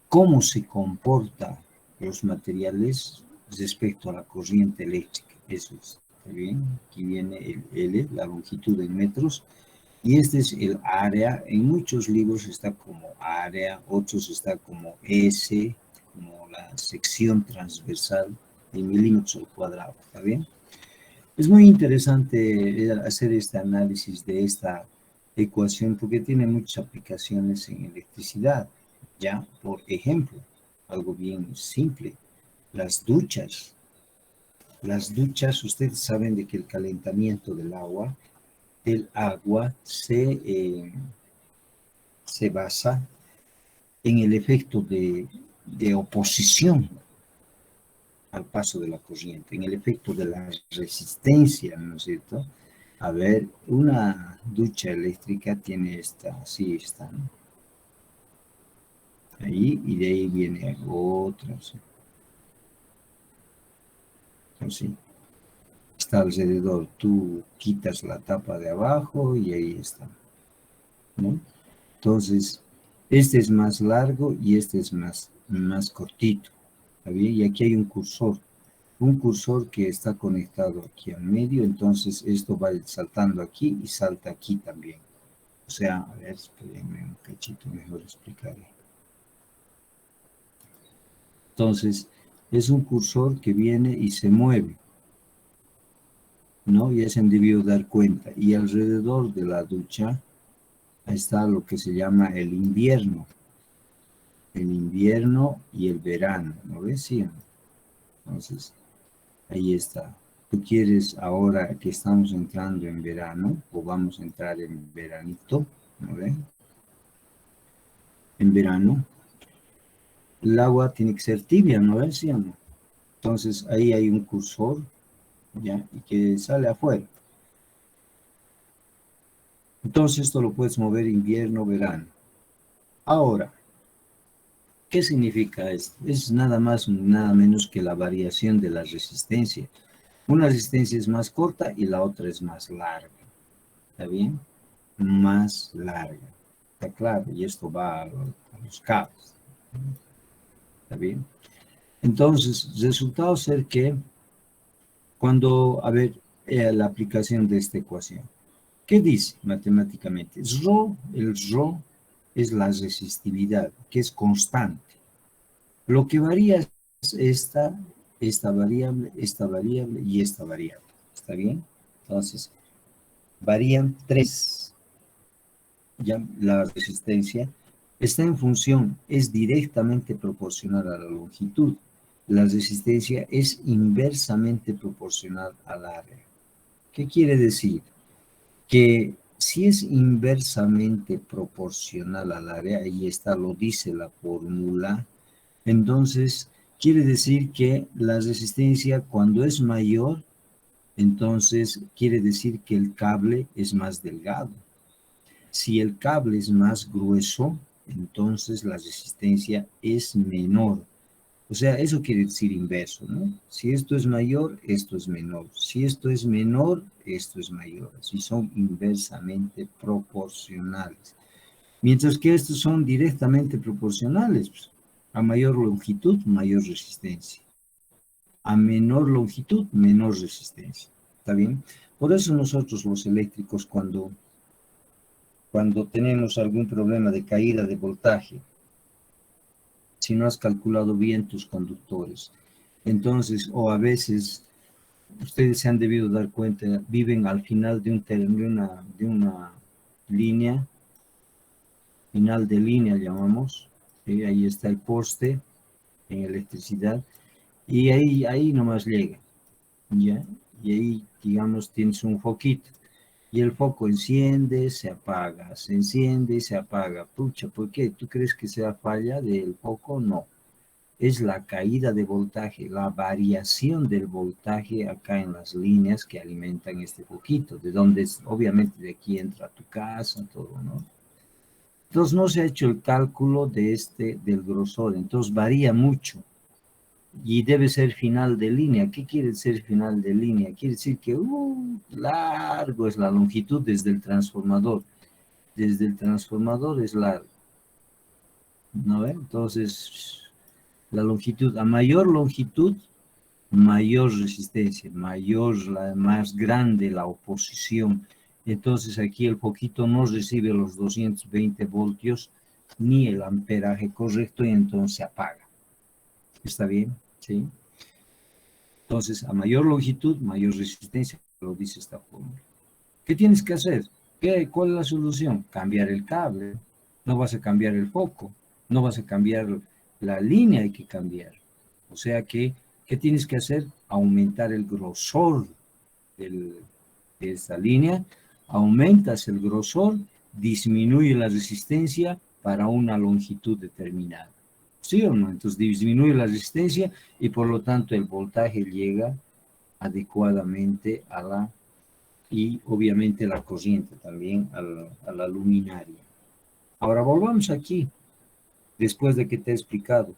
cómo se comportan los materiales respecto a la corriente eléctrica. Eso es, ¿está bien? Aquí viene el L, la longitud en metros, y este es el área. En muchos libros está como área, otros está como S, como la sección transversal en milímetros al cuadrado, ¿está bien? Es muy interesante hacer este análisis de esta ecuación porque tiene muchas aplicaciones en electricidad. Ya, por ejemplo, algo bien simple, las duchas. Las duchas, ustedes saben de que el calentamiento del agua se basa en el efecto de oposición al paso de la corriente, en el efecto de la resistencia, ¿no es cierto? A ver, una ducha eléctrica tiene esta, así está, ¿no? Ahí, y de ahí viene otra, así. Está alrededor, tú quitas la tapa de abajo y ahí está, ¿no? Entonces, este es más largo y este es más cortito, ¿está bien? Y aquí hay un cursor que está conectado aquí al medio, entonces esto va saltando aquí y salta aquí también. O sea, a ver, espérenme un cachito, mejor explicaré. Entonces, es un cursor que viene y se mueve, ¿no? Ya se han debido dar cuenta. Y alrededor de la ducha está lo que se llama el invierno. El invierno y el verano, ¿no ves? Sí. Entonces, ahí está. Tú quieres ahora que estamos entrando en verano, o vamos a entrar en veranito, ¿no ven? En verano, el agua tiene que ser tibia, ¿no ven? ¿Sí o no? Entonces, ahí hay un cursor, ¿ya? Y que sale afuera. Entonces, esto lo puedes mover invierno, verano. Ahora, ¿qué significa esto? Es nada más, nada menos que la variación de la resistencia. Una resistencia es más corta y la otra es más larga. ¿Está bien? Más larga. ¿Está claro? Y esto va a los cables. ¿Está bien? Entonces, resultado ser que cuando, a ver, la aplicación de esta ecuación. ¿Qué dice matemáticamente? El ρ es la resistividad, que es constante. Lo que varía es esta variable y esta variable. ¿Está bien? Entonces, varían tres. Ya la resistencia está en función, es directamente proporcional a la longitud. La resistencia es inversamente proporcional al área. ¿Qué quiere decir? Que si es inversamente proporcional al área, ahí está, lo dice la fórmula, entonces quiere decir que la resistencia cuando es mayor, entonces quiere decir que el cable es más delgado. Si el cable es más grueso, entonces la resistencia es menor. O sea, eso quiere decir inverso, ¿no? Si esto es mayor, esto es menor. Si esto es menor, esto es mayor. Así son inversamente proporcionales. Mientras que estos son directamente proporcionales. Pues, a mayor longitud, mayor resistencia. A menor longitud, menor resistencia. ¿Está bien? Por eso nosotros los eléctricos cuando tenemos algún problema de caída de voltaje, si no has calculado bien tus conductores, entonces, o a veces, ustedes se han debido dar cuenta, viven al final de una línea, final de línea llamamos, ¿sí? Ahí está el poste en electricidad, y ahí nomás llega, ¿ya? Y ahí, digamos, tienes un foquito. Y el foco enciende, se apaga, se enciende y se apaga. Pucha, ¿por qué? ¿Tú crees que sea falla del foco? No. Es la caída de voltaje, la variación del voltaje acá en las líneas que alimentan este foquito, de donde obviamente de aquí entra tu casa, todo, ¿no? Entonces no se ha hecho el cálculo del grosor, entonces varía mucho. Y debe ser final de línea. ¿Qué quiere decir final de línea? Quiere decir que largo es la longitud desde el transformador. Desde el transformador es largo. ¿no ve? Entonces, la longitud, a mayor longitud, mayor resistencia, más grande la oposición. Entonces aquí el foquito no recibe los 220 voltios ni el amperaje correcto y entonces se apaga. ¿Está bien? ¿Sí? Entonces, a mayor longitud, mayor resistencia, lo dice esta fórmula. ¿Qué tienes que hacer? ¿Cuál es la solución? Cambiar el cable. No vas a cambiar el foco, no vas a cambiar la línea, hay que cambiar. O sea que, ¿qué tienes que hacer? Aumentar el grosor de esta línea, aumentas el grosor, disminuye la resistencia para una longitud determinada. ¿Sí o no? Entonces disminuye la resistencia y por lo tanto el voltaje llega adecuadamente a la, y obviamente la corriente también a la luminaria. Ahora volvamos aquí, después de que te he explicado.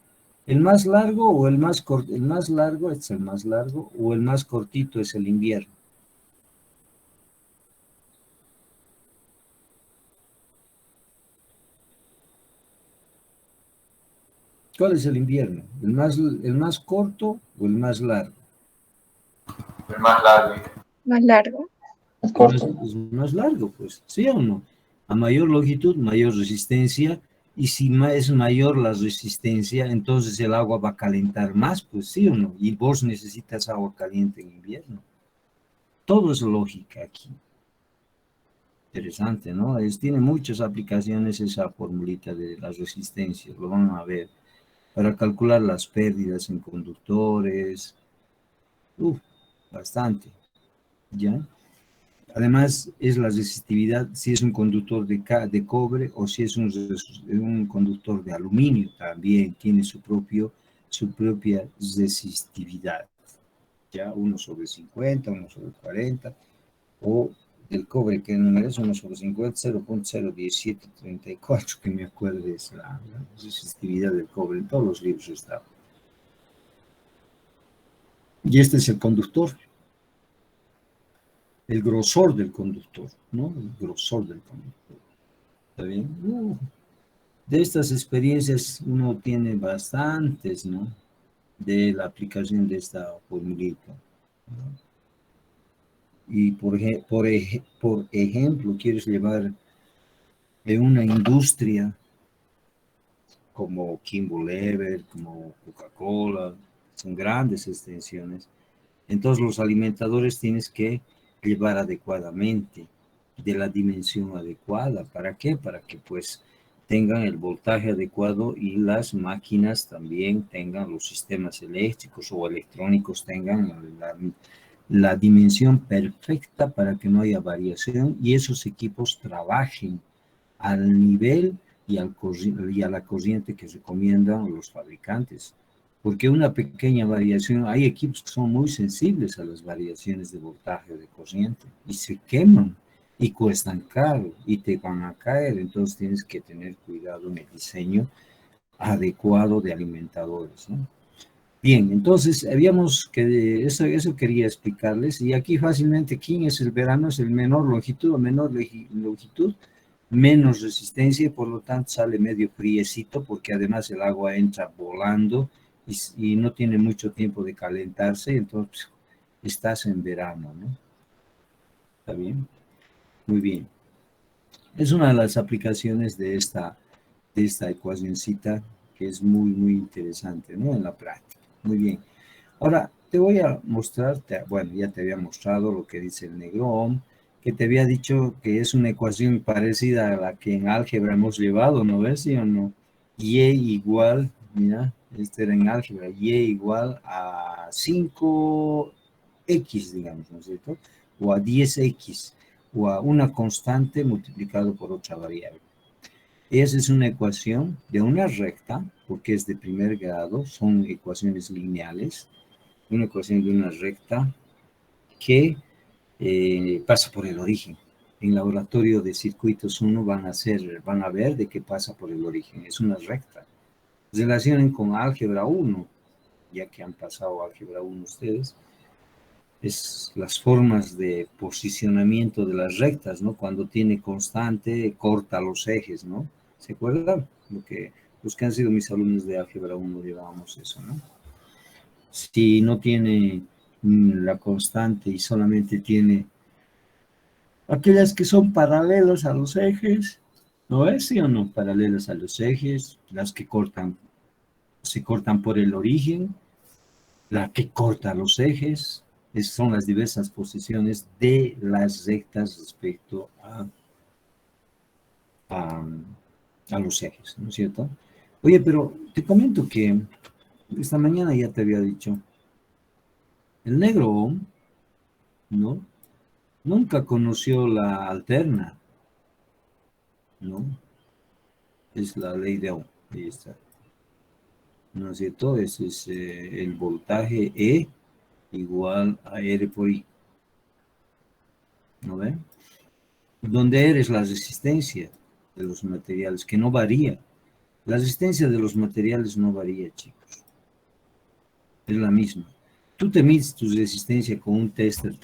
¿El más largo o el más corto? El más largo es el más largo o el más cortito es el invierno. ¿Cuál es el invierno? El más corto o el más largo? El más largo. Más largo. Es más largo, pues, ¿sí o no? A mayor longitud, mayor resistencia, y si es mayor la resistencia, entonces el agua va a calentar más, pues, ¿sí o no? Y vos necesitas agua caliente en invierno. Todo es lógica aquí. Interesante, ¿no? Tiene muchas aplicaciones esa formulita de las resistencias, lo van a ver, para calcular las pérdidas en conductores, bastante, ¿ya? Además, es la resistividad, si es un conductor de cobre o si es un conductor de aluminio, también tiene su propia resistividad. Ya 1/50, 1/40, o del cobre, que el número es 1/50, 0.01734, que me acuerdo es la resistividad del cobre, en todos los libros está. Y este es el conductor. El grosor del conductor, ¿no? El grosor del conductor. ¿Está bien? De estas experiencias uno tiene bastantes, ¿no? De la aplicación de esta formulita, ¿no? Y por ejemplo, quieres llevar de una industria como Kimball Ever, como Coca-Cola, son grandes extensiones. Entonces los alimentadores tienes que llevar adecuadamente, de la dimensión adecuada. ¿Para qué? Para que pues tengan el voltaje adecuado y las máquinas también tengan, los sistemas eléctricos o electrónicos tengan la dimensión perfecta para que no haya variación y esos equipos trabajen al nivel y a la corriente que recomiendan los fabricantes. Porque una pequeña variación, hay equipos que son muy sensibles a las variaciones de voltaje o de corriente y se queman y cuestan caro y te van a caer. Entonces tienes que tener cuidado en el diseño adecuado de alimentadores, ¿no? Bien, entonces habíamos que eso quería explicarles y aquí fácilmente quién es el verano, es el menor longitud o menor longitud, menos resistencia y por lo tanto sale medio friecito porque además el agua entra volando y no tiene mucho tiempo de calentarse, entonces estás en verano, ¿no? ¿Está bien? Muy bien. Es una de las aplicaciones de esta ecuacióncita que es muy, muy interesante, ¿no? En la práctica. Muy bien. Ahora, te voy a mostrarte, bueno, ya te había mostrado lo que dice el negrón, que te había dicho que es una ecuación parecida a la que en álgebra hemos llevado, ¿no ves? ¿Sí o no? Y igual, mira, este era en álgebra, y igual a 5x, digamos, ¿no es cierto? O a 10x, o a una constante multiplicado por otra variable. Esa es una ecuación de una recta, porque es de primer grado, son ecuaciones lineales, una ecuación de una recta que pasa por el origen. En laboratorio de circuitos 1 van a ver de qué pasa por el origen. Es una recta. Relacionen con álgebra 1, ya que han pasado álgebra 1 ustedes. Es las formas de posicionamiento de las rectas, ¿no? Cuando tiene constante, corta los ejes, ¿no? ¿Se acuerdan? Lo que Los que han sido mis alumnos de álgebra 1 llevábamos eso, ¿no? Si no tiene la constante y solamente tiene aquellas que son paralelas a los ejes, ¿no es? ¿Sí o no? Paralelas a los ejes, las que se cortan por el origen, la que corta los ejes, son las diversas posiciones de las rectas respecto a, a los ejes, ¿no es cierto? Oye, pero te comento que esta mañana ya te había dicho, el negro, ¿no? Nunca conoció la alterna, ¿no? Es la ley de Ohm, ahí está. ¿No es cierto? Ese es el voltaje E igual a R por I, ¿no ven? Donde R es la resistencia de los materiales, que no varía. La resistencia de los materiales no varía, chicos. Es la misma. Tú te mides tu resistencia con un tester,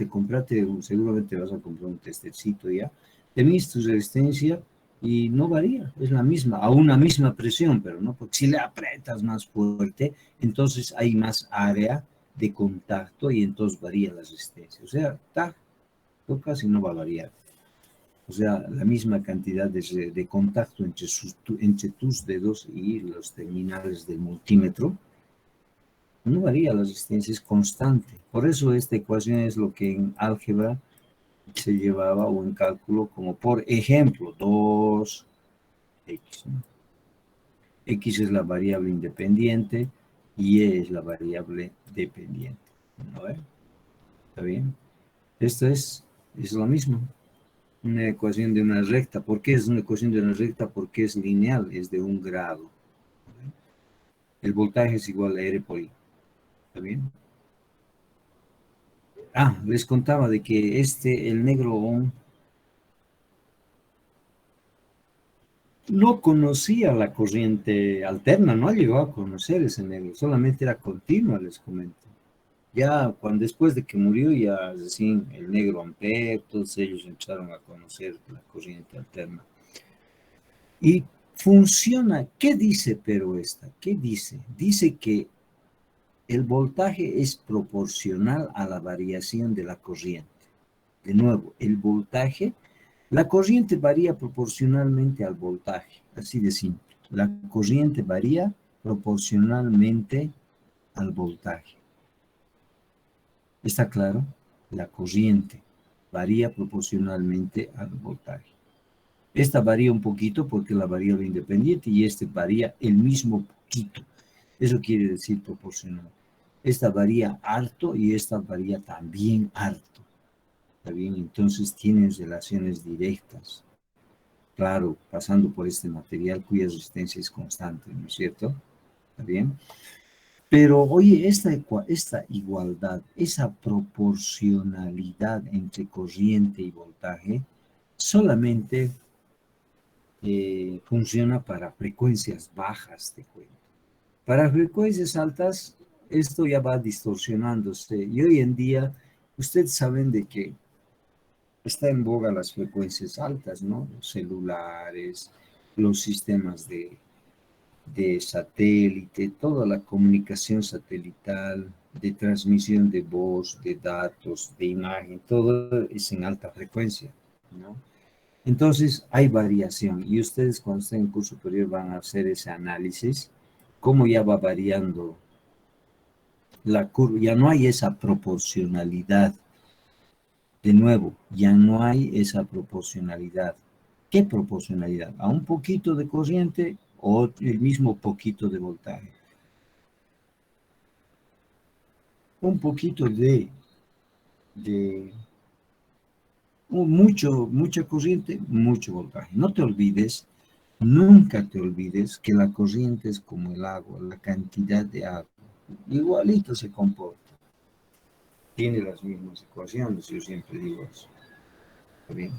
seguramente vas a comprar un testercito ya, te mides tu resistencia y no varía, es la misma, a una misma presión, pero no, porque si le aprietas más fuerte, entonces hay más área de contacto y entonces varía la resistencia. O sea, tocas y no va a variar. O sea, la misma cantidad de contacto entre tus dedos y los terminales del multímetro no varía, la resistencia es constante. Por eso esta ecuación es lo que en álgebra se llevaba o en cálculo como, por ejemplo, 2x, ¿no? X es la variable independiente y E es la variable dependiente, ¿no? ¿Está bien? Esto es lo mismo. Una ecuación de una recta. ¿Por qué es una ecuación de una recta? Porque es lineal, es de un grado. El voltaje es igual a R por I. ¿Está bien? Les contaba de que el negro Ohm no conocía la corriente alterna, no ha llegado a conocer ese negro, solamente era continua, les comento. Ya después de que murió, ya recién el negro Ampere, todos ellos empezaron a conocer la corriente alterna. Y funciona, ¿qué dice pero esta? ¿Qué dice? Dice que el voltaje es proporcional a la variación de la corriente. De nuevo, la corriente varía proporcionalmente al voltaje, así de simple. La corriente varía proporcionalmente al voltaje. ¿Está claro? La corriente varía proporcionalmente al voltaje. Esta varía un poquito porque la variable independiente y este varía el mismo poquito. Eso quiere decir proporcional. Esta varía harto y esta varía también harto. ¿Está bien? Entonces tienen relaciones directas. Claro, pasando por este material cuya resistencia es constante, ¿no es cierto? ¿Está bien? Pero, oye, esta igualdad, esa proporcionalidad entre corriente y voltaje, solamente funciona para frecuencias bajas, te cuento. Para frecuencias altas, esto ya va distorsionándose. Y hoy en día, ustedes saben de que está en boga las frecuencias altas, ¿no? Los celulares, los sistemas de satélite, toda la comunicación satelital, de transmisión de voz, de datos, de imagen, todo es en alta frecuencia, ¿no? Entonces hay variación y ustedes cuando estén en curso superior van a hacer ese análisis, cómo ya va variando la curva, ya no hay esa proporcionalidad. De nuevo, ya no hay esa proporcionalidad. ¿Qué proporcionalidad? ¿A un poquito de corriente o el mismo poquito de voltaje? Un poquito de mucha corriente, mucho voltaje. No te olvides, nunca te olvides que la corriente es como el agua, la cantidad de agua. Igualito se comporta. Tiene las mismas ecuaciones, yo siempre digo eso. ¿Está bien?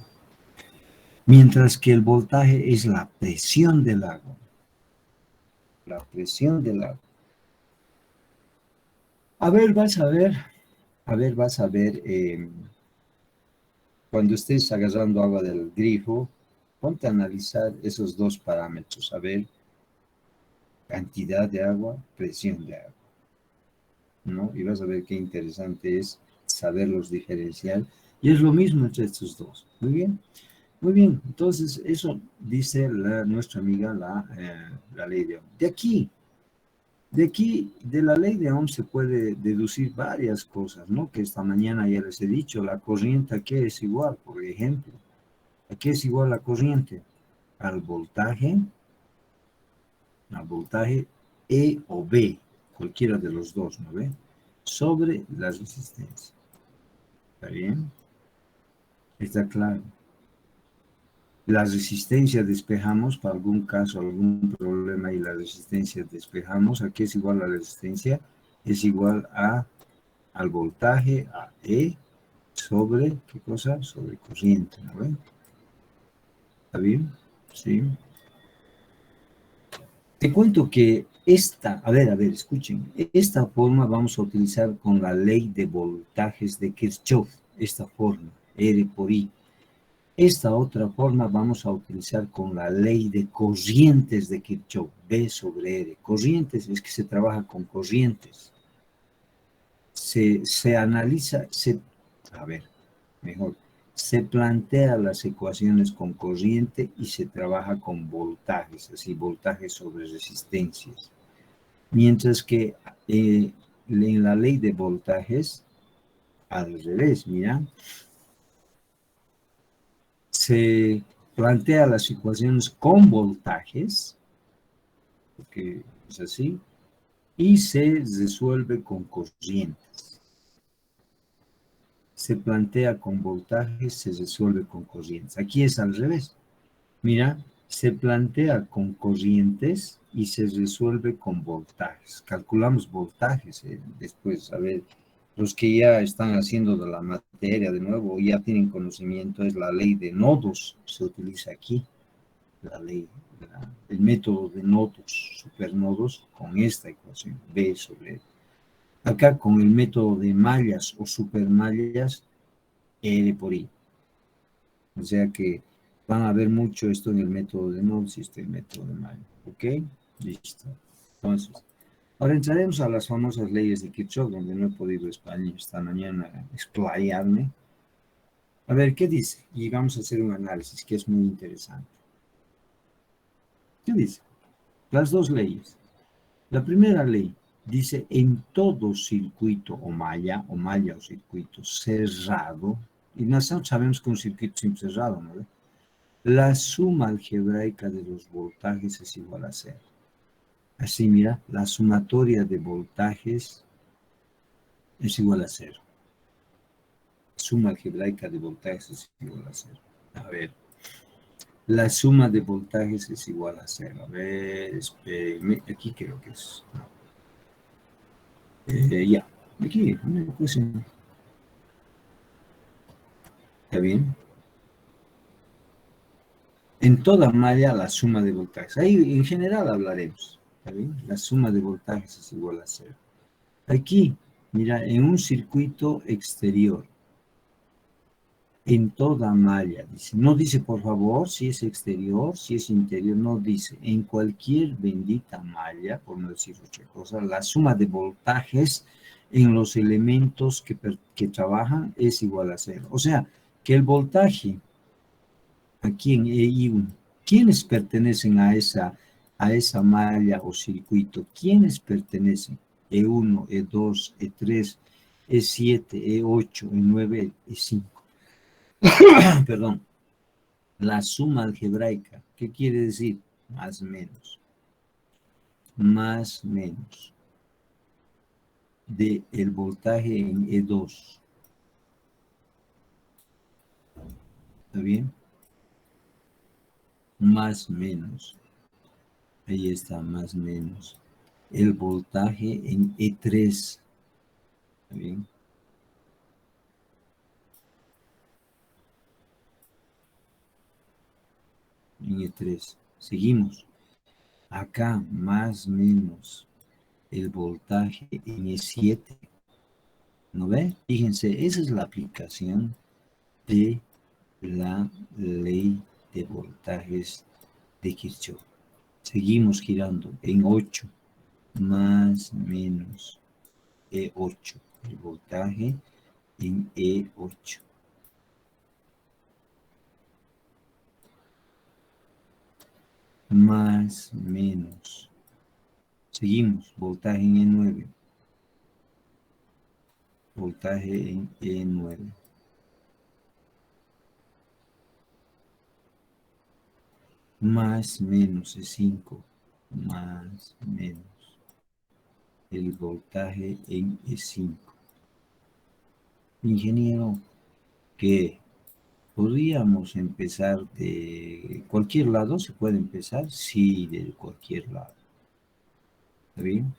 Mientras que el voltaje es la presión del agua. La presión del agua. A ver, vas a ver, cuando estés agarrando agua del grifo, ponte a analizar esos dos parámetros. A ver, Cantidad de agua, presión de agua, ¿no? Y vas a ver qué interesante es saberlos diferenciar. Y es lo mismo entre estos dos. Muy bien. Muy bien. Entonces, eso dice nuestra amiga la ley de Ohm. De la ley de Ohm se puede deducir varias cosas, ¿no? Que esta mañana ya les he dicho, la corriente a qué es igual, por ejemplo. ¿A qué es igual la corriente? Al voltaje E o B, cualquiera de los dos, ¿no ve? Sobre la resistencia. ¿Está bien? Está claro. La resistencia despejamos, para algún caso, algún problema y la resistencia despejamos. ¿A qué es igual la resistencia? Es igual al voltaje, a E, sobre, ¿qué cosa? Sobre corriente, ¿no ven? ¿Está bien? Sí. Te cuento que a ver, escuchen, esta forma vamos a utilizar con la ley de voltajes de Kirchhoff, esta forma, R por I. Esta otra forma vamos a utilizar con la ley de corrientes de Kirchhoff, B sobre R. Corrientes es que se trabaja con corrientes. Se analiza, a ver, mejor, se plantea las ecuaciones con corriente y se trabaja con voltajes, así voltajes sobre resistencias. Mientras que en la ley de voltajes, al revés, mira, se plantea las ecuaciones con voltajes, porque es así, y se resuelve con corrientes. Se plantea con voltajes, se resuelve con corrientes. Aquí es al revés. Mira, se plantea con corrientes y se resuelve con voltajes. Calculamos voltajes después, a ver, los que ya están haciendo de la materia de nuevo, ya tienen conocimiento, es la ley de nodos, se utiliza aquí, la ley, el método de nodos, supernodos, con esta ecuación, B sobre. Acá con el método de mallas o supermallas, R por I. O sea que van a ver mucho esto en el método de nodos y este el método de mallas. ¿Ok? Listo. Entonces, ahora entraremos a las famosas leyes de Kirchhoff, donde no he podido español esta mañana explayarme. A ver, ¿qué dice? Y vamos a hacer un análisis que es muy interesante. ¿Qué dice? Las dos leyes. La primera ley dice en todo circuito o malla o circuito cerrado, y nosotros sabemos que un circuito siempre cerrado, ¿no? La suma algebraica de los voltajes es igual a cero. Así, mira, la sumatoria de voltajes es igual a cero. Suma algebraica de voltajes es igual a cero. A ver, la suma de voltajes es igual a cero. A ver, espérenme, aquí creo que es. Ya, aquí, una ecuación. ¿Está bien? En toda malla la suma de voltajes. Ahí en general hablaremos. ¿Está bien? La suma de voltajes es igual a cero. Aquí, mira, en un circuito exterior, en toda malla, dice. No dice, por favor, si es exterior, si es interior, no dice. En cualquier bendita malla, por no decir otra cosa, la suma de voltajes en los elementos que trabajan es igual a cero. O sea, que el voltaje aquí en EI1, ¿quiénes pertenecen a esa malla o circuito? ¿Quiénes pertenecen? E1, E2, E3, E7, E8, E9, E5. Perdón. La suma algebraica, ¿qué quiere decir? Más menos. Más menos. De el voltaje en E2. ¿Está bien? Más menos. Ahí está, más menos. El voltaje en E3. ¿Está bien? En E3. Seguimos. Acá, más menos. El voltaje en E7. ¿No ve? Fíjense, esa es la aplicación de la ley de voltajes de Kirchhoff. Seguimos girando en 8, más menos E8. El voltaje en E8. Más menos. Seguimos, voltaje en E9. Voltaje en E9. Más menos E5. Más menos. El voltaje en E5. Ingeniero, ¿qué? ¿Podríamos empezar de cualquier lado? ¿Se puede empezar? Sí, de cualquier lado. ¿Está bien?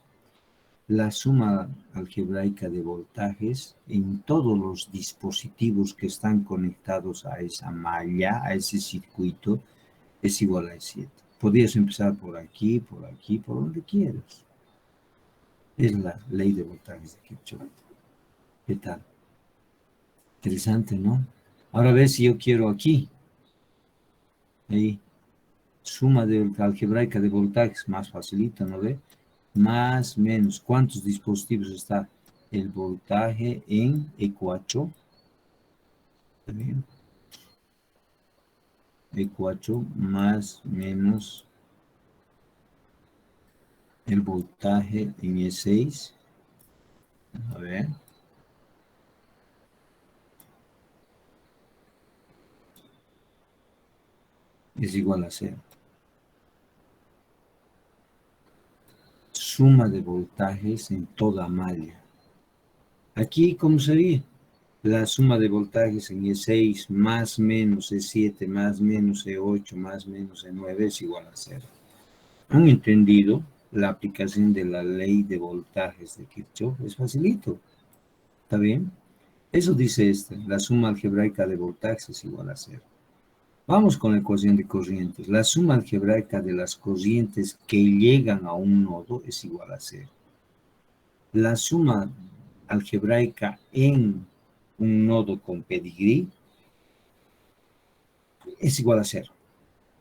La suma algebraica de voltajes en todos los dispositivos que están conectados a esa malla, a ese circuito, es igual a 7. Podrías empezar por aquí, por donde quieras. Es la ley de voltajes de Kirchhoff. ¿Qué tal? Interesante, ¿no? Ahora ve si yo quiero aquí. Ahí. Suma de algebraica de voltajes, más facilita, ¿no ve? Más, menos. ¿Cuántos dispositivos está? El voltaje en E4. ¿Bien? E4 más, menos. El voltaje en E6. A ver. Es igual a 0. Suma de voltajes en toda malla. Aquí, ¿cómo sería? La suma de voltajes en E6 más menos E7 más menos E8 más menos E9 es igual a 0. ¿Han entendido la aplicación de la ley de voltajes de Kirchhoff? Es facilito. ¿Está bien? Eso dice la suma algebraica de voltajes es igual a 0. Vamos con la ecuación de corrientes. La suma algebraica de las corrientes que llegan a un nodo es igual a 0. La suma algebraica en un nodo con pedigrí es igual a 0.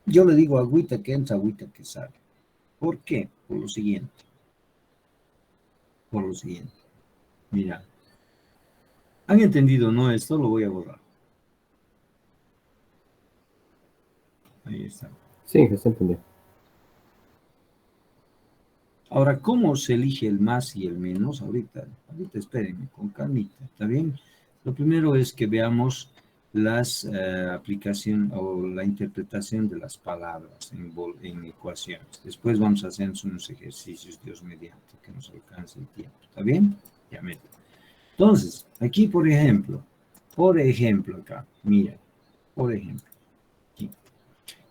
Yo le digo agüita que entra, agüita que sale. ¿Por qué? Por lo siguiente. Mira. ¿Han entendido, no? Esto lo voy a borrar. Ahí está. Sí, está entendido. Ahora, ¿cómo se elige el más y el menos? Ahorita espérenme, con calmita, ¿está bien? Lo primero es que veamos las aplicación o la interpretación de las palabras en ecuaciones. Después vamos a hacer unos ejercicios, Dios mediante, que nos alcance el tiempo, ¿está bien? Ya me. Entonces, aquí, por ejemplo, acá, mira, por ejemplo, aquí.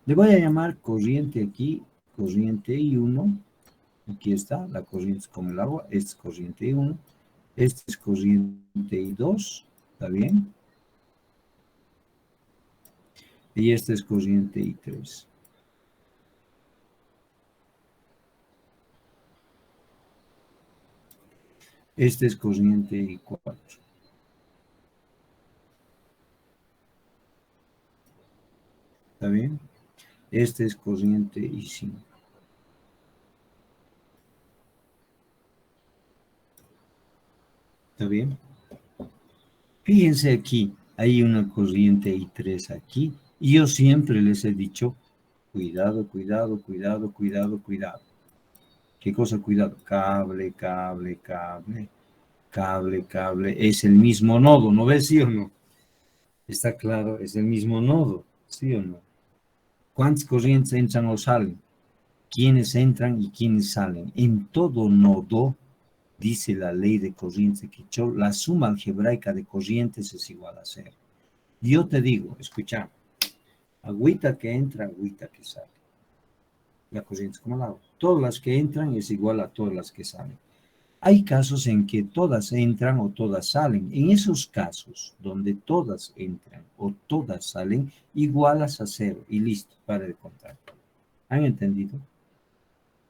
Le voy a llamar corriente aquí, corriente I1. Aquí está, la corriente es como el agua, esta es corriente I1, esta es corriente I2, ¿está bien? Y esta es corriente I3. Esta es corriente I4. ¿Está bien? Esta es corriente I5. ¿Está bien? Fíjense aquí, hay una corriente I3 aquí, y yo siempre les he dicho, cuidado, cuidado, cuidado, cuidado, cuidado. ¿Qué cosa cuidado? Cable, cable, cable, cable, cable, es el mismo nodo, ¿no ves, sí o no? Está claro, es el mismo nodo, ¿sí o no? ¿Cuántas corrientes entran o salen? ¿Quiénes entran y quiénes salen? En todo nodo, dice la ley de corrientes de Kirchhoff, la suma algebraica de corrientes es igual a 0. Yo te digo, escucha, agüita que entra, agüita que sale. La corriente es como el agua. Todas las que entran es igual a todas las que salen. Hay casos en que todas entran o todas salen. En esos casos, donde todas entran o todas salen, igualas a 0 y listo, para de contar. ¿Han entendido?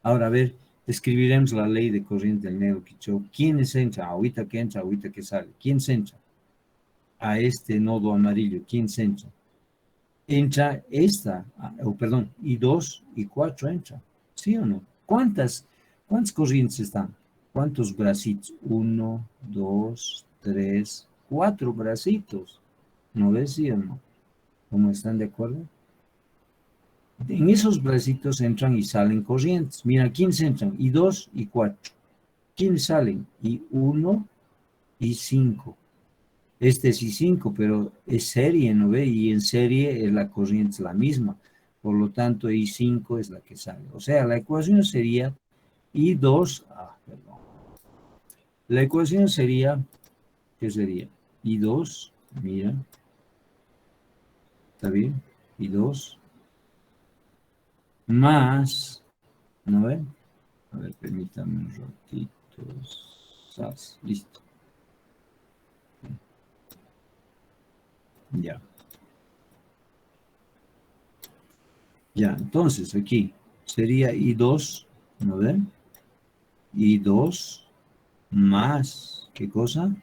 Ahora, a ver, escribiremos la ley de corriente del negro Kirchhoff. ¿Quiénes entran? Ahorita que entra, ahorita que sale. ¿Quién se entra? A este nodo amarillo. ¿Quién se entra? Entra esta, perdón, y 2 y 4 entran. ¿Sí o no? ¿Cuántas corrientes están? ¿Cuántos bracitos? 1, 2, 3, 4 bracitos. ¿No ves, sí o no? ¿Cómo están de acuerdo? En esos bracitos entran y salen corrientes. Mira, ¿quiénes entran? Y 2 y 4. ¿Quiénes salen? Y 1 y 5. Este es I5, pero es serie, ¿no ve? Y en serie la corriente es la misma. Por lo tanto, I5 es la que sale. O sea, la ecuación sería I2, perdón. La ecuación sería, ¿qué sería? I2, mira, ¿está bien? I2 más, ¿no ven? A ver, permítame un ratito. Listo. Ya. Ya, entonces aquí sería I2, ¿no ven? I2 más, ¿qué cosa?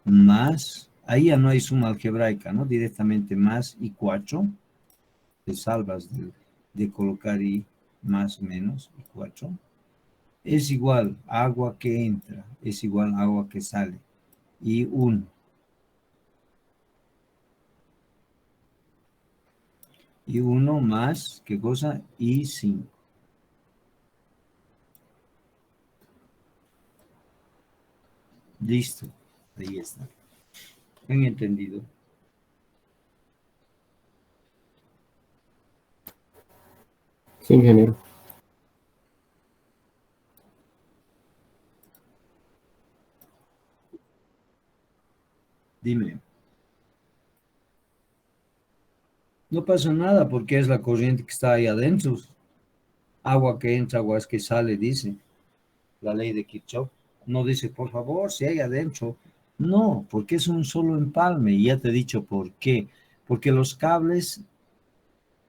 Más, ahí ya no hay suma algebraica, ¿no? Directamente más I4, te salvas de colocar I más menos I4. Es igual agua que entra, es igual agua que sale. I1. I1 más, ¿qué cosa? I5. Listo, ahí está. ¿Han entendido? Sí, ingeniero. Dime. No pasa nada porque es la corriente que está ahí adentro. Agua que entra, agua que sale, dice la ley de Kirchhoff. No dice, por favor, si hay adentro. No, porque es un solo empalme. Y ya te he dicho por qué. Porque los cables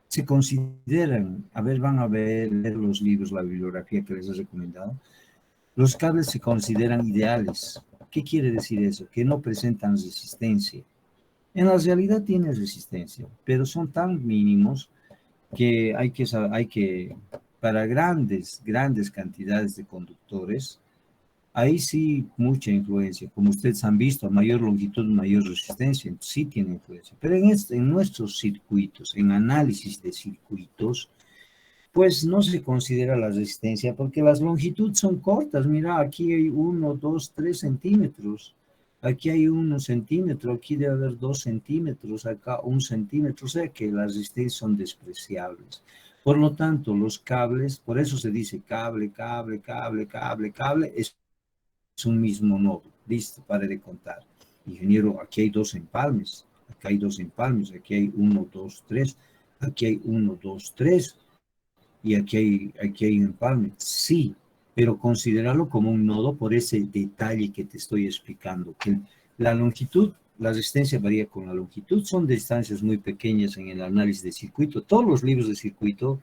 se consideran, a ver, van a ver los libros, la bibliografía que les he recomendado. Los cables se consideran ideales. ¿Qué quiere decir eso? Que no presentan resistencia. En la realidad tiene resistencia, pero son tan mínimos que para grandes cantidades de conductores, ahí sí mucha influencia. Como ustedes han visto, a mayor longitud, mayor resistencia, sí tiene influencia. Pero en nuestros circuitos, en análisis de circuitos, pues no se considera la resistencia porque las longitudes son cortas. Mira, aquí hay 1, 2, 3 centímetros. Aquí hay 1 centímetro, aquí debe haber 2 centímetros, acá 1 centímetro. O sea que las resistencias son despreciables. Por lo tanto, los cables, por eso se dice cable, es un mismo nodo. Listo, pare de contar. Ingeniero, aquí hay 2 empalmes, acá hay 2 empalmes, aquí hay 1, 2, 3, aquí hay 1, 2, 3 y aquí hay un empalme. Sí, pero considéralo como un nodo por ese detalle que te estoy explicando, que la longitud, la resistencia varía con la longitud, son distancias muy pequeñas en el análisis de circuito. Todos los libros de circuito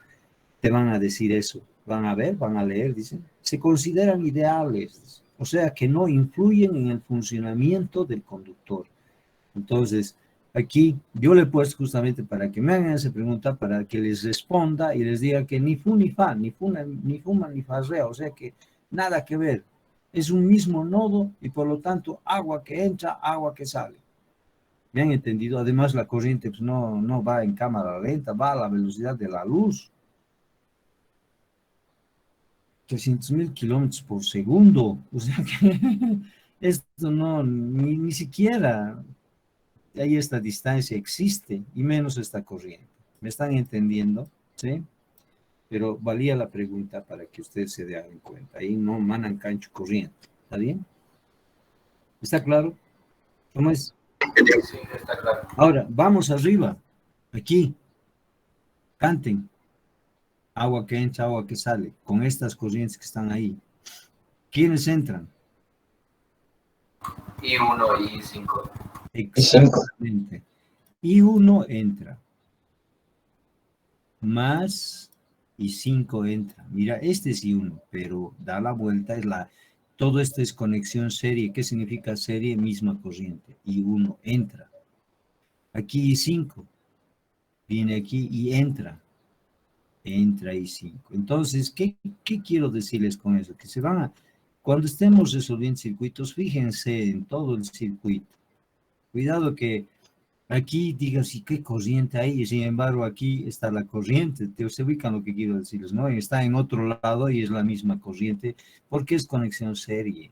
te van a decir eso, van a ver, van a leer, dicen, se consideran ideales, o sea que no influyen en el funcionamiento del conductor. Entonces, aquí yo le he puesto justamente para que me hagan esa pregunta, para que les responda y les diga que ni fu ni fa, ni fuma ni farrea, o sea que nada que ver. Es un mismo nodo y por lo tanto agua que entra, agua que sale. ¿Me han entendido? Además la corriente pues, no va en cámara lenta, va a la velocidad de la luz. 300.000 kilómetros por segundo. O sea que esto no, ni siquiera ahí esta distancia existe, y menos esta corriente. ¿Me están entendiendo? ¿Sí? Pero valía la pregunta para que ustedes se den cuenta. Ahí no manan cancho corriente. ¿Está bien? ¿Está claro? ¿Cómo es? Sí, está claro. Ahora, vamos arriba. Aquí. Canten. Agua que entra, agua que sale. Con estas corrientes que están ahí. ¿Quiénes entran? I1 y 5. Exactamente. Y uno entra. Más y 5 entra. Mira, este es I1, pero da la vuelta, todo esto es conexión serie. ¿Qué significa serie? Misma corriente. I1 entra. Aquí I5 viene aquí y entra. entra y 5. Entonces, ¿qué quiero decirles con eso? Que se van a, cuando estemos resolviendo circuitos, fíjense en todo el circuito. Cuidado que aquí digan, sí, ¿qué corriente hay? Y sin embargo, aquí está la corriente. Se ubican lo que quiero decirles, ¿no? Está en otro lado y es la misma corriente, porque es conexión serie.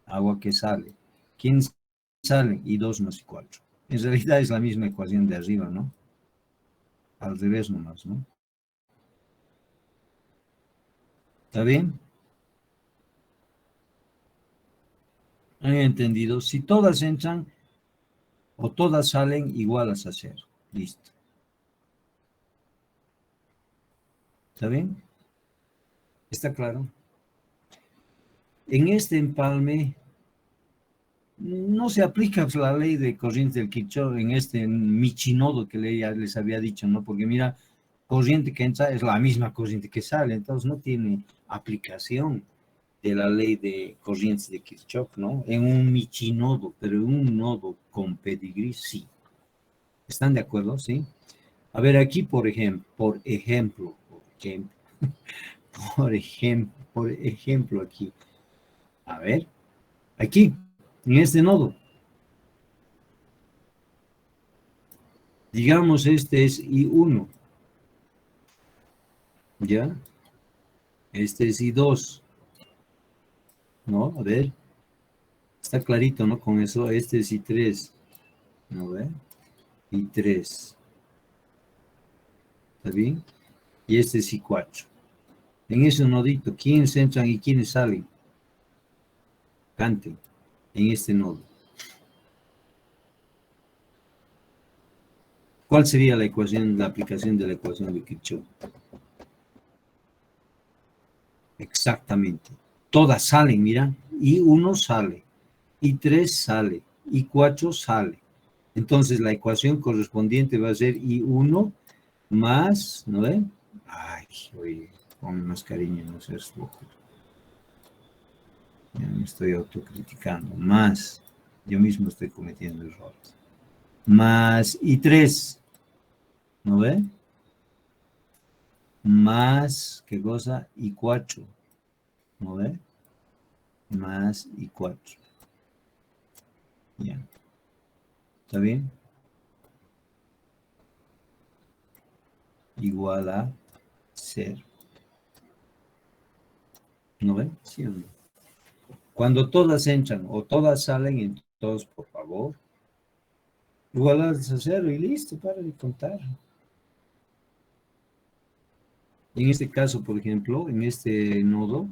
Agua que sale. ¿Quién sale? Y 2 más y 4. En realidad es la misma ecuación de arriba, ¿no? Al revés nomás, ¿no? ¿Está bien? ¿Han entendido? Si todas entran o todas salen igualas a 0. Listo. ¿Está bien? ¿Está claro? En este empalme no se aplica la ley de corriente del Kirchhoff en este michinodo que ya les había dicho, ¿no? Porque mira, corriente que entra es la misma corriente que sale, entonces no tiene aplicación de la ley de corrientes de Kirchhoff, ¿no? En un michinodo, pero en un nodo con pedigrí, sí. ¿Están de acuerdo? ¿Sí? A ver, aquí, por ejemplo, aquí. A ver, aquí, en este nodo. Digamos, este es I1. ¿Ya? Este es I2. ¿No? A ver. Está clarito, ¿no? Con eso, este es I3. ¿No ve? I3. ¿Está bien? Y este es I4. En ese nodito, ¿quiénes entran y quiénes salen? Canten en este nodo. ¿Cuál sería la ecuación, la aplicación de la ecuación de Kirchhoff? Exactamente. Todas salen, mira. I1 sale, I3 sale, I4 sale. Entonces la ecuación correspondiente va a ser I1 más, ¿no ve? Ay, oye, con más cariño, no seas loco. Ya me estoy autocriticando. Más, yo mismo estoy cometiendo errores. Más I3, ¿no ve? Más, ¿qué cosa? I4, ¿no ve? Más I4. Ya. ¿Está bien? Igual a 0. ¿No ven? ¿Sí o no? Cuando todas entran o todas salen, entonces, por favor, igualarlas a 0 y listo, para de contar. En este caso, por ejemplo, en este nodo,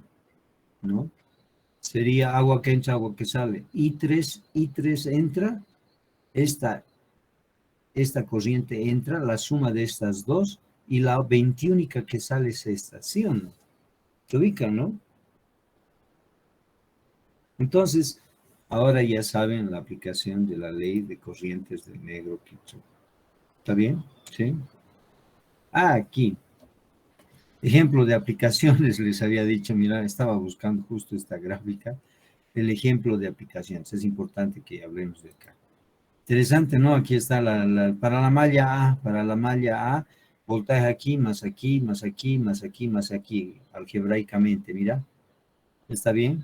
¿no? Sería agua que entra, agua que sale. I3 entra, esta corriente entra, la suma de estas dos, y la 21 que sale es esta, ¿sí o no? Se ubican, ¿no? Entonces, ahora ya saben la aplicación de la ley de corrientes del negro Kirchhoff. ¿Está bien? ¿Sí? Ah, aquí. Ejemplo de aplicaciones, les había dicho, mira, estaba buscando justo esta gráfica, el ejemplo de aplicaciones. Es importante que hablemos de acá. Interesante, ¿no? Aquí está para la malla A, voltaje aquí, más aquí, más aquí, más aquí, más aquí, algebraicamente, mira. ¿Está bien?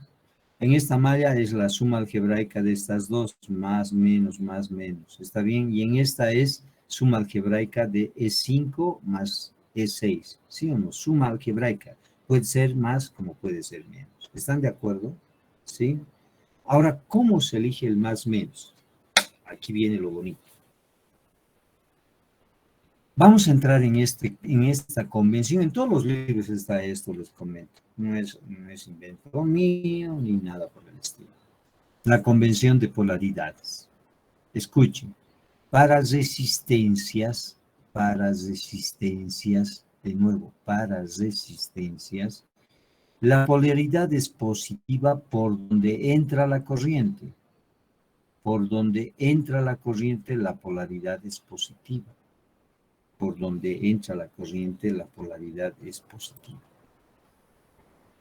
En esta malla es la suma algebraica de estas dos, más, menos, más, menos. ¿Está bien? Y en esta es suma algebraica de E5 más E6. ¿Sí o no? Suma algebraica. Puede ser más como puede ser menos. ¿Están de acuerdo? ¿Sí? Ahora, ¿cómo se elige el más menos? Aquí viene lo bonito. Vamos a entrar en esta convención. En todos los libros está esto, les comento. No es invento mío ni nada por el estilo. La convención de polaridades. Escuchen, para resistencias, de nuevo, para resistencias, la polaridad es positiva por donde entra la corriente. Por donde entra la corriente, la polaridad es positiva. Por donde entra la corriente, la polaridad es positiva.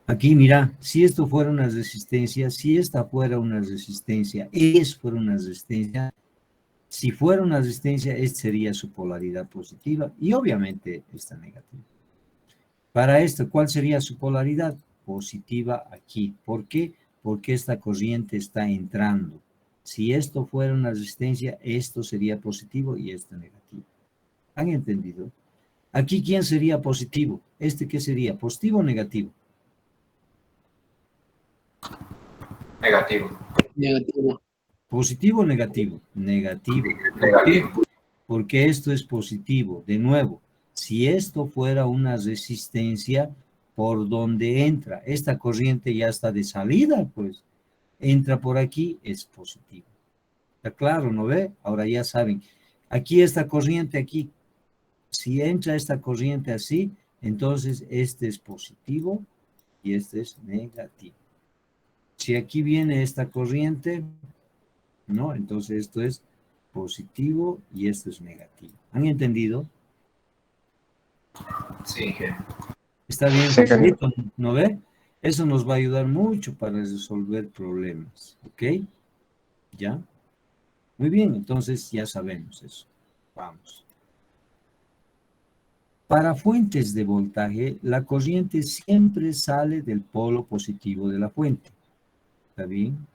Aquí, mira, si esto fuera una resistencia, si esta fuera una resistencia, fuera una resistencia, Si fuera una resistencia, esta sería su polaridad positiva y obviamente esta negativa. Para esto, ¿cuál sería su polaridad? Positiva aquí. ¿Por qué? Porque esta corriente está entrando. Si esto fuera una resistencia, esto sería positivo y esto negativo. ¿Han entendido? Aquí, ¿quién sería positivo? ¿Este qué sería? ¿Positivo o negativo? Negativo. Negativo. ¿Positivo o negativo? Negativo. ¿Por qué? Negativo. Porque esto es positivo. De nuevo, si esto fuera una resistencia por donde entra, esta corriente ya está de salida, pues entra por aquí, es positivo. ¿Está claro, no ve? Ahora ya saben. Aquí esta corriente, aquí, si entra esta corriente así, entonces este es positivo y este es negativo. Si aquí viene esta corriente, ¿no? Entonces esto es positivo y esto es negativo. ¿Han entendido? Sí, ingeniero. Está bien, Sí, ingeniero. facilito, ¿no ve? Eso nos va a ayudar mucho para resolver problemas, ¿ok? ¿Ya? Muy bien, entonces ya sabemos eso. Vamos. Para fuentes de voltaje, la corriente siempre sale del polo positivo de la fuente. ¿Está bien?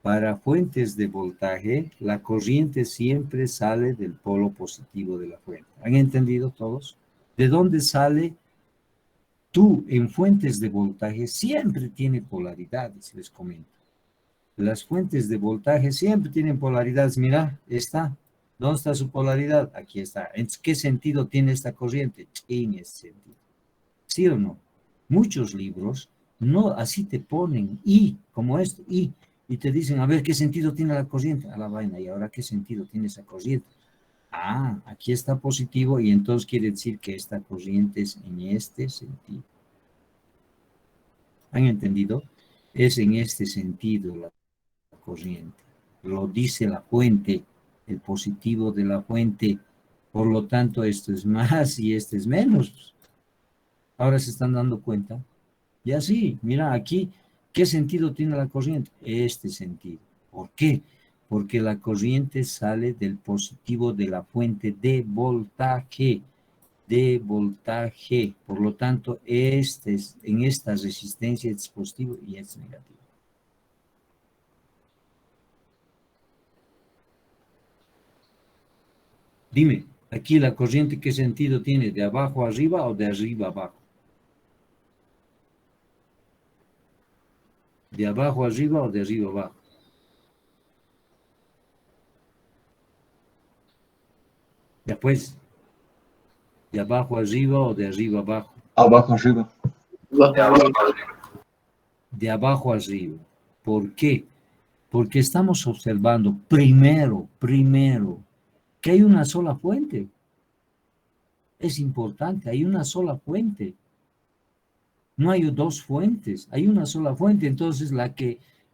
Para fuentes de voltaje, la corriente siempre sale del polo positivo de la fuente. ¿Han entendido todos? ¿De dónde sale? Tú en fuentes de voltaje siempre tiene polaridades, les comento. Las fuentes de voltaje siempre tienen polaridades. Mira, está. ¿Dónde está su polaridad? Aquí está. ¿En qué sentido tiene esta corriente? En este sentido. ¿Sí o no? Muchos libros no así te ponen y, como esto, y te dicen, a ver, ¿qué sentido tiene la corriente? A la vaina, ¿y ahora qué sentido tiene esa corriente? Ah, aquí está positivo y entonces quiere decir que esta corriente es en este sentido. ¿Han entendido? Es en este sentido la corriente. Lo dice la fuente, el positivo de la fuente. Por lo tanto, esto es más y esto es menos. Ahora se están dando cuenta. Y así, mira aquí, ¿qué sentido tiene la corriente? Este sentido. ¿Por qué? Porque la corriente sale del positivo de la fuente de voltaje. De voltaje. Por lo tanto, en esta resistencia es positivo y es negativo. Dime, aquí la corriente, ¿qué sentido tiene? ¿De abajo arriba o de arriba abajo? ¿De abajo arriba o de arriba abajo? Ya pues, ¿de abajo arriba o de arriba abajo? Abajo, arriba. De abajo arriba. De abajo arriba. ¿Por qué? Porque estamos observando primero, que hay una sola fuente. Es importante, hay una sola fuente. No hay dos fuentes, hay una sola fuente. Entonces,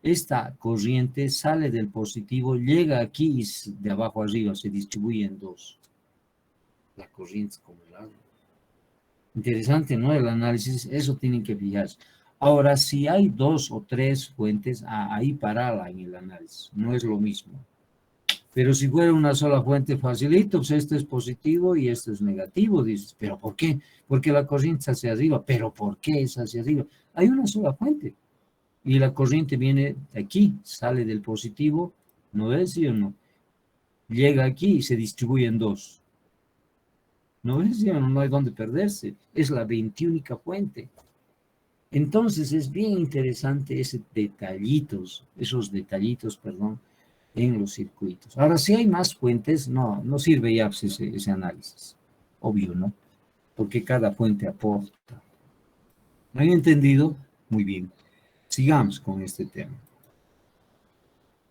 esta corriente sale del positivo, llega aquí y de abajo arriba se distribuye en dos. La corriente es como el agua. Interesante, ¿no? El análisis, eso tienen que fijarse. Ahora, si hay dos o tres fuentes, ahí parala en el análisis, no es lo mismo. Pero si fuera una sola fuente, facilito, pues esto es positivo y esto es negativo, dices, ¿pero por qué? Porque la corriente es hacia arriba, ¿pero por qué es hacia arriba? Hay una sola fuente y la corriente viene de aquí, sale del positivo, ¿no ves, sí o no? Llega aquí y se distribuye en dos. ¿No ves, sí o no? No hay dónde perderse, es la 21ª fuente. Entonces es bien interesante esos detallitos, perdón, en los circuitos. Ahora, si hay más fuentes, no sirve ya pues, ese análisis. Obvio, ¿no? Porque cada fuente aporta. ¿Me han entendido? Muy bien. Sigamos con este tema.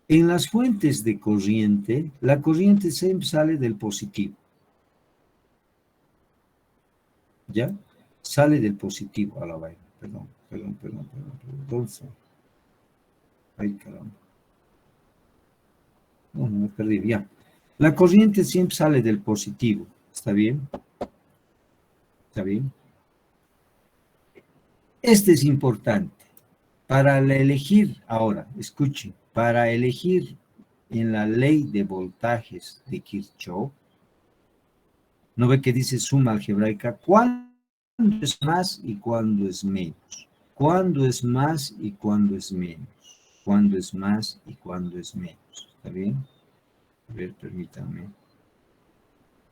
En las fuentes de corriente, la corriente siempre sale del positivo. ¿Ya? Sale del positivo a la vaina. Perdón. Entonces, ay, caramba. No, me perdí, ya. La corriente siempre sale del positivo, ¿está bien? ¿Está bien? Este es importante. Para elegir, ahora, escuchen, para elegir en la ley de voltajes de Kirchhoff, ¿no ve que dice suma algebraica? ¿Cuándo es más y cuándo es menos? ¿Cuándo es más y cuándo es menos? ¿Cuándo es más y cuándo es menos? ¿Está bien? A ver, permítanme.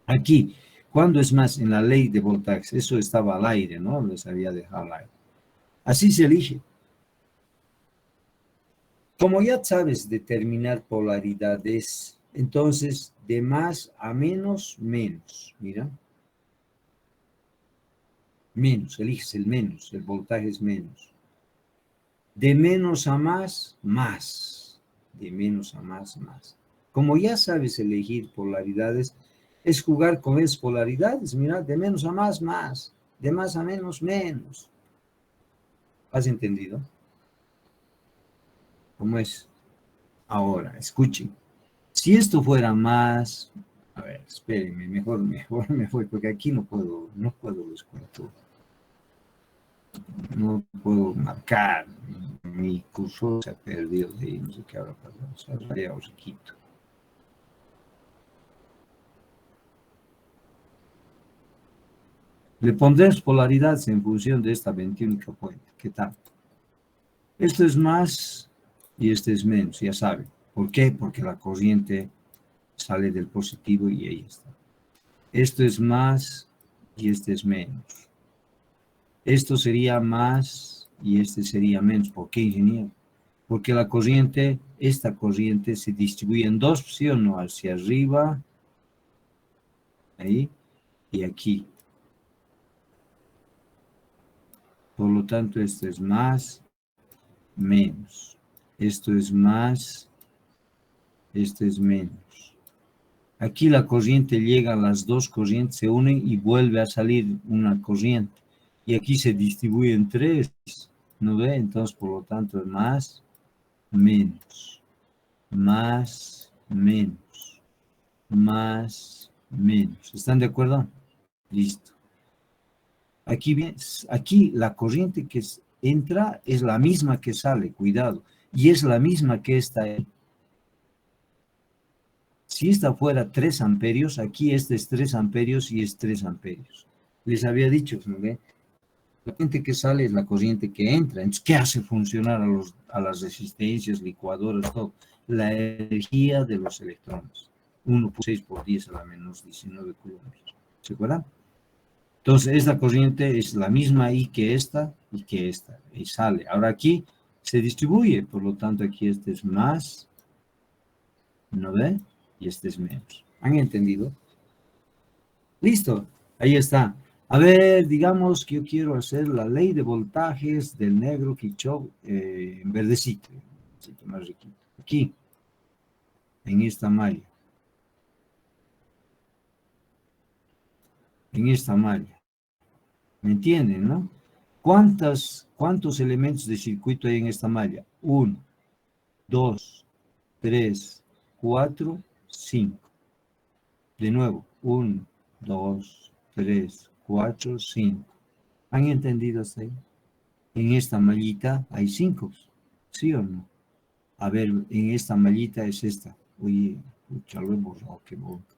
Aquí, ¿cuándo es más? En la ley de voltajes. Eso estaba al aire, ¿no? Les había dejado al aire. Así se elige. Como ya sabes determinar polaridades, entonces de más a menos, menos. Mira. Menos, eliges el menos, el voltaje es menos. De menos a más, más. De menos a más, más. Como ya sabes elegir polaridades, es jugar con esas polaridades. Mira, de menos a más, más. De más a menos, menos. ¿Has entendido? ¿Cómo es? Ahora, escuchen. Si esto fuera más... A ver, espérenme, mejor me voy, porque aquí no puedo descontar. No puedo marcar. Mi cursor se ha perdido de ahí, no sé qué habrá pasado. Se ha rayado chiquito. Le pondremos polaridades en función de esta 21 fuente. ¿Qué tal? Esto es más y este es menos, ya saben. ¿Por qué? Porque la corriente sale del positivo y ahí está. Esto es más y este es menos. Esto sería más y este sería menos. ¿Por qué, ingeniero? Porque la corriente, esta corriente se distribuye en dos, ¿sí o no? Hacia arriba, ahí, y aquí. Por lo tanto, esto es más, menos. Esto es más, esto es menos. Aquí la corriente llega, las dos corrientes se unen y vuelve a salir una corriente. Y aquí se distribuye en tres, ¿no ve? Entonces, por lo tanto, es más, menos. Más, menos. Más, menos. ¿Están de acuerdo? Listo. Aquí la corriente que entra es la misma que sale, cuidado. Y es la misma que está ahí. Si esta fuera 3 amperios, aquí este es 3 amperios y es 3 amperios. Les había dicho, ¿no ve? La corriente que sale es la corriente que entra. Entonces, ¿qué hace funcionar a las resistencias, licuadoras, todo? La energía de los electrones. 1.6 por 10 a la menos 19 coulombs. ¿Se acuerdan? Entonces, esta corriente es la misma ahí que esta y que esta. Y sale. Ahora aquí se distribuye. Por lo tanto, aquí este es más. ¿No ve? Y este es menos. ¿Han entendido? Listo. Ahí está. A ver, digamos que yo quiero hacer la ley de voltajes del negro Kirchhoff en verdecito. Más riquito. Aquí. En esta malla. En esta malla. ¿Me entienden, no? ¿Cuántos elementos de circuito hay en esta malla? 1, 2, 3, 4, 5. De nuevo, 1, 2, 3, 4, 5. ¿Han entendido hasta ahí? En esta mallita hay 5, ¿sí o no? A ver, en esta mallita es esta. Oye, ya lo he borrado, qué boca.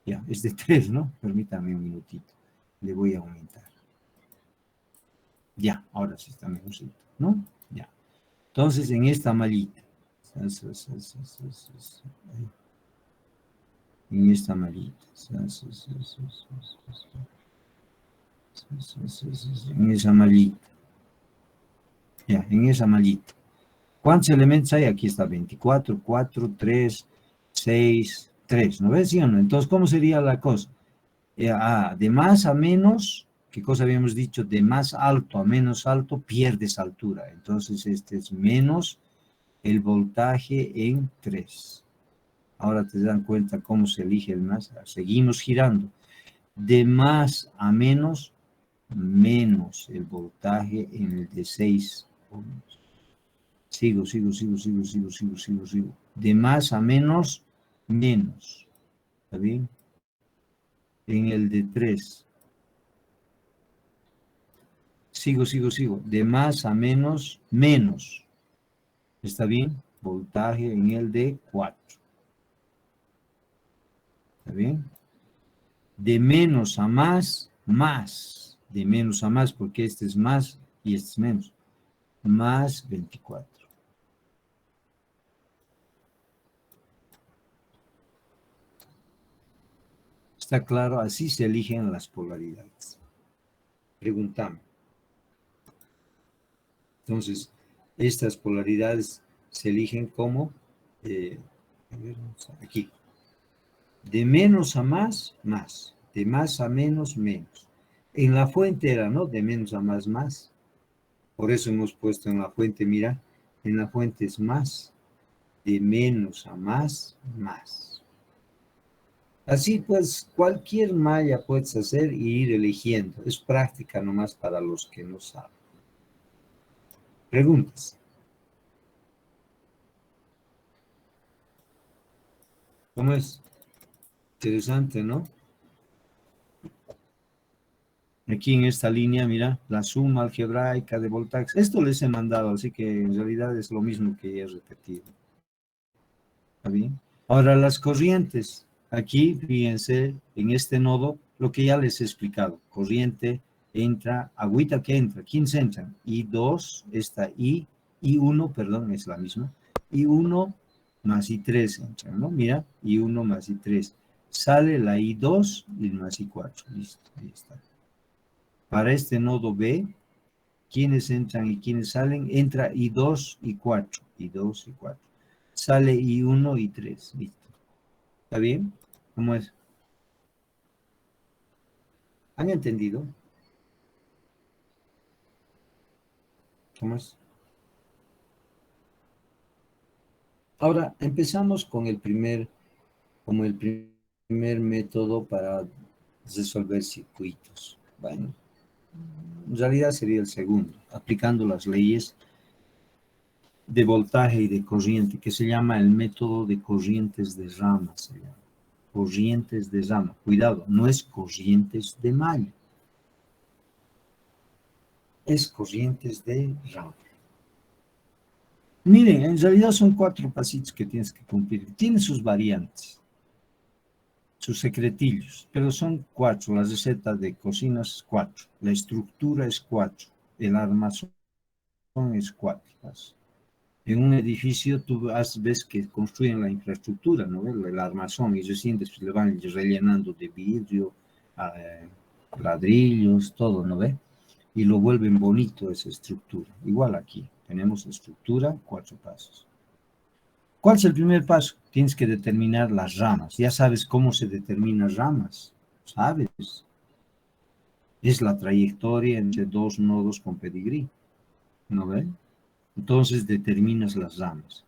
Ya, es de 3, ¿no? Permítame un minutito. Le voy a aumentar. Ya, ahora sí está mejorcito, ¿no? Ya. Entonces, en esta mallita. En esta mallita. En esa mallita. Ya, en esa mallita. ¿Cuántos elementos hay? Aquí está 24, 4, 3, 6, 3. ¿No ves? ¿Sí o no? Entonces, ¿cómo sería la cosa? De más a menos, ¿qué cosa habíamos dicho? De más alto a menos alto, pierdes altura. Entonces, este es menos el voltaje en 3. Ahora te dan cuenta cómo se elige el más. Seguimos girando. De más a menos, menos el voltaje en el de 6 ohms. Sigo. De más a menos, menos. ¿Está bien? En el de 3. Sigo. De más a menos, menos. ¿Está bien? Voltaje en el de 4. ¿Está bien? De menos a más, más. De menos a más, porque este es más y este es menos. Más 24. ¿Está claro? Así se eligen las polaridades. Preguntamos. Entonces, estas polaridades se eligen como, a ver, aquí. De menos a más, más. De más a menos, menos. En la fuente era, ¿no? De menos a más, más. Por eso hemos puesto en la fuente, mira, en la fuente es más. De menos a más, más. Así pues, cualquier malla puedes hacer y ir eligiendo. Es práctica nomás para los que no saben. Preguntas. ¿Cómo es? Interesante, ¿no? Aquí en esta línea, mira, la suma algebraica de voltajes. Esto les he mandado, así que en realidad es lo mismo que he repetido. ¿Está bien? Ahora las corrientes. Aquí, fíjense, en este nodo, lo que ya les he explicado. Corriente entra, agüita que entra. ¿Quiénes entran? I2, esta I1, perdón, es la misma. I1 más I3 entran, ¿no? Mira, I1 más I3. Sale la I2 y más I4. Listo, ahí está. Para este nodo B, ¿quiénes entran y quiénes salen? Entra I2 y 4. I2 y 4. Sale I1 y 3. Listo. ¿Está bien? ¿Cómo es? ¿Han entendido? ¿Cómo es? Ahora, empezamos con el primer método para resolver circuitos. Bueno, en realidad sería el segundo, aplicando las leyes de voltaje y de corriente, que se llama el método de corrientes de rama, se llama. Corrientes de rama. Cuidado, no es corrientes de malla. Es corrientes de rama. Miren, en realidad son 4 pasitos que tienes que cumplir. Tiene sus variantes, sus secretillos, pero son 4. La receta de cocina es 4. La estructura es 4. El armazón es 4 pasos. En un edificio tú ves que construyen la infraestructura, ¿no? El armazón, y recién después le van rellenando de vidrio, ladrillos, todo, ¿no ve? Y lo vuelven bonito esa estructura. Igual aquí, tenemos estructura, 4 pasos. ¿Cuál es el primer paso? Tienes que determinar las ramas. Ya sabes cómo se determinan ramas, ¿sabes? Es la trayectoria entre dos nodos con pedigrí, ¿no ve? Entonces determinas las ramas.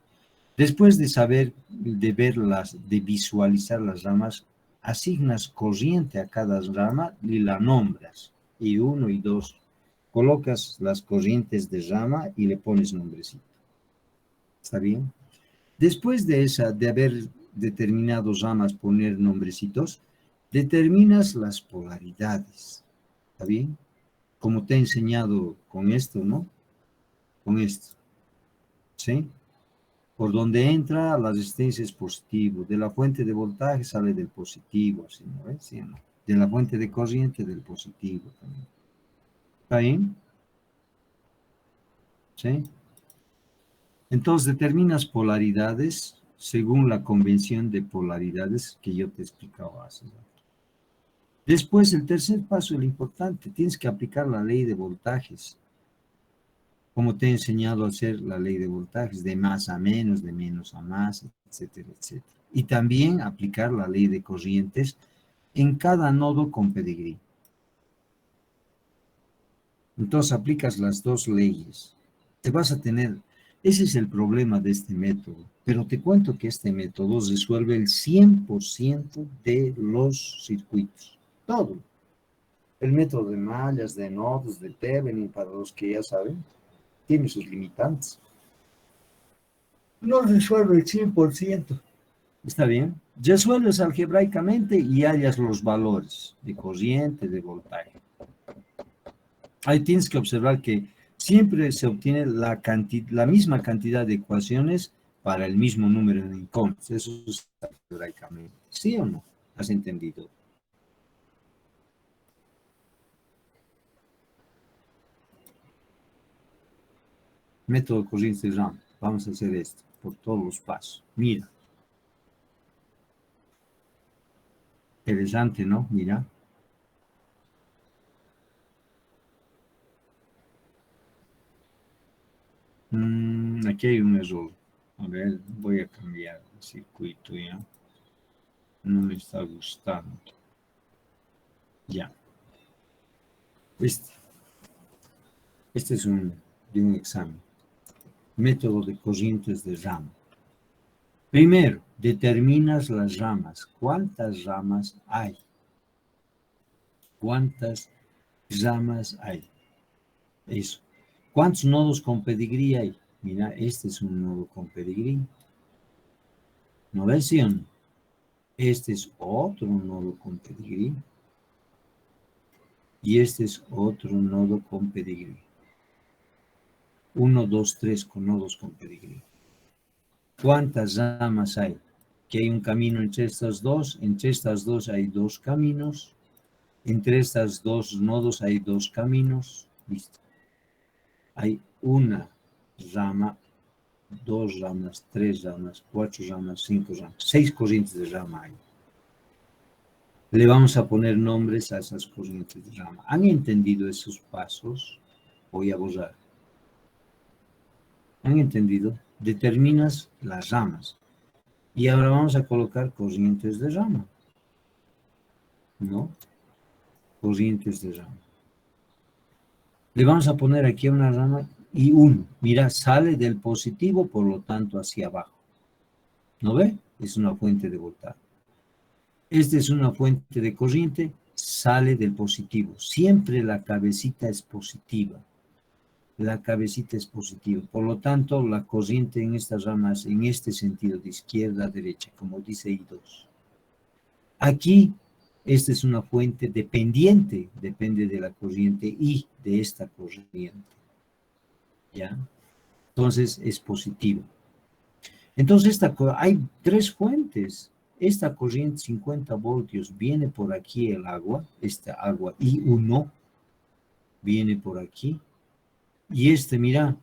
Después de saber, de visualizar las ramas, asignas corriente a cada rama y la nombras. I1 y 2. Colocas las corrientes de rama y le pones nombrecito. ¿Está bien? Después de haber determinado ramas, poner nombrecitos, determinas las polaridades. ¿Está bien? Como te he enseñado con esto, ¿no? Con esto. ¿Sí? Por donde entra la resistencia es positivo. De la fuente de voltaje sale del positivo, así, ¿no ves? ¿Sí, no? De la fuente de corriente del positivo también. ¿Está bien? ¿Sí? Entonces determinas polaridades según la convención de polaridades que yo te he explicado hace rato. Después, el tercer paso, el importante, tienes que aplicar la ley de voltajes. Como te he enseñado a hacer la ley de voltajes, de más a menos, de menos a más, etcétera, etcétera. Y también aplicar la ley de corrientes en cada nodo con pedigrí. Entonces aplicas las dos leyes. Te vas a tener, ese es el problema de este método, pero te cuento que este método resuelve el 100% de los circuitos. Todo. El método de mallas, de nodos, de Thevenin, para los que ya saben, tiene sus limitantes. No resuelve el 100%. ¿Está bien? Resuelves algebraicamente y hallas los valores de corriente, de voltaje. Ahí tienes que observar que siempre se obtiene la misma cantidad de ecuaciones para el mismo número de incógnitas. Eso es algebraicamente. ¿Sí o no? ¿Has entendido? Método corriente de rama. Vamos a hacer esto por todos los pasos. Mira. Interesante, ¿no? Mira. Aquí hay un error. A ver, voy a cambiar el circuito ya. No me está gustando. Ya. Este es de un examen. Método de corrientes de rama. Primero, determinas las ramas. ¿Cuántas ramas hay? ¿Cuántas ramas hay? Eso. ¿Cuántos nodos con pedigrí hay? Mira, este es un nodo con pedigrí. ¿No ves, sí o no? Este es otro nodo con pedigrí. Y este es otro nodo con pedigrí. 1, 2, 3 con nodos con pedigrí. ¿Cuántas ramas hay? Que hay un camino entre estas dos. Entre estas dos hay dos caminos. Entre estas dos nodos hay dos caminos. Listo. Hay una rama, dos ramas, tres ramas, cuatro ramas, cinco ramas, 6 corrientes de rama hay. Le vamos a poner nombres a esas corrientes de rama. ¿Han entendido esos pasos? Voy a borrar. ¿Han entendido? Determinas las ramas. Y ahora vamos a colocar corrientes de rama. ¿No? Corrientes de rama. Le vamos a poner aquí una rama y 1. Mira, sale del positivo, por lo tanto, hacia abajo. ¿No ve? Es una fuente de voltaje. Esta es una fuente de corriente, sale del positivo. Siempre la cabecita es positiva. La cabecita es positiva. Por lo tanto, la corriente en estas ramas, en este sentido, de izquierda a derecha, como dice I2. Aquí, esta es una fuente dependiente, depende de la corriente I, de esta corriente. ¿Ya? Entonces, es positivo. Entonces, hay 3 fuentes. Esta corriente 50 voltios viene por aquí el agua, esta agua I1 viene por aquí. Y mira,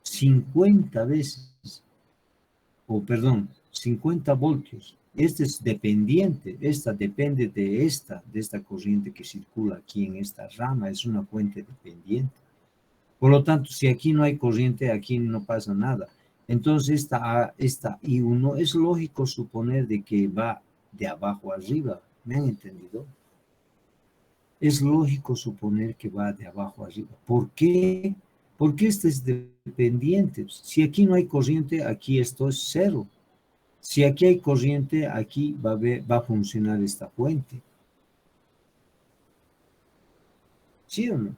50 veces, 50 voltios. Este es dependiente, esta depende de esta corriente que circula aquí en esta rama, es una fuente dependiente. Por lo tanto, si aquí no hay corriente, aquí no pasa nada. Entonces, esta I1 es lógico suponer de que va de abajo arriba. ¿Me han entendido? Es lógico suponer que va de abajo arriba. ¿Por qué? Porque este es dependiente. Si aquí no hay corriente, aquí esto es 0. Si aquí hay corriente, aquí va a funcionar esta fuente. ¿Sí o no?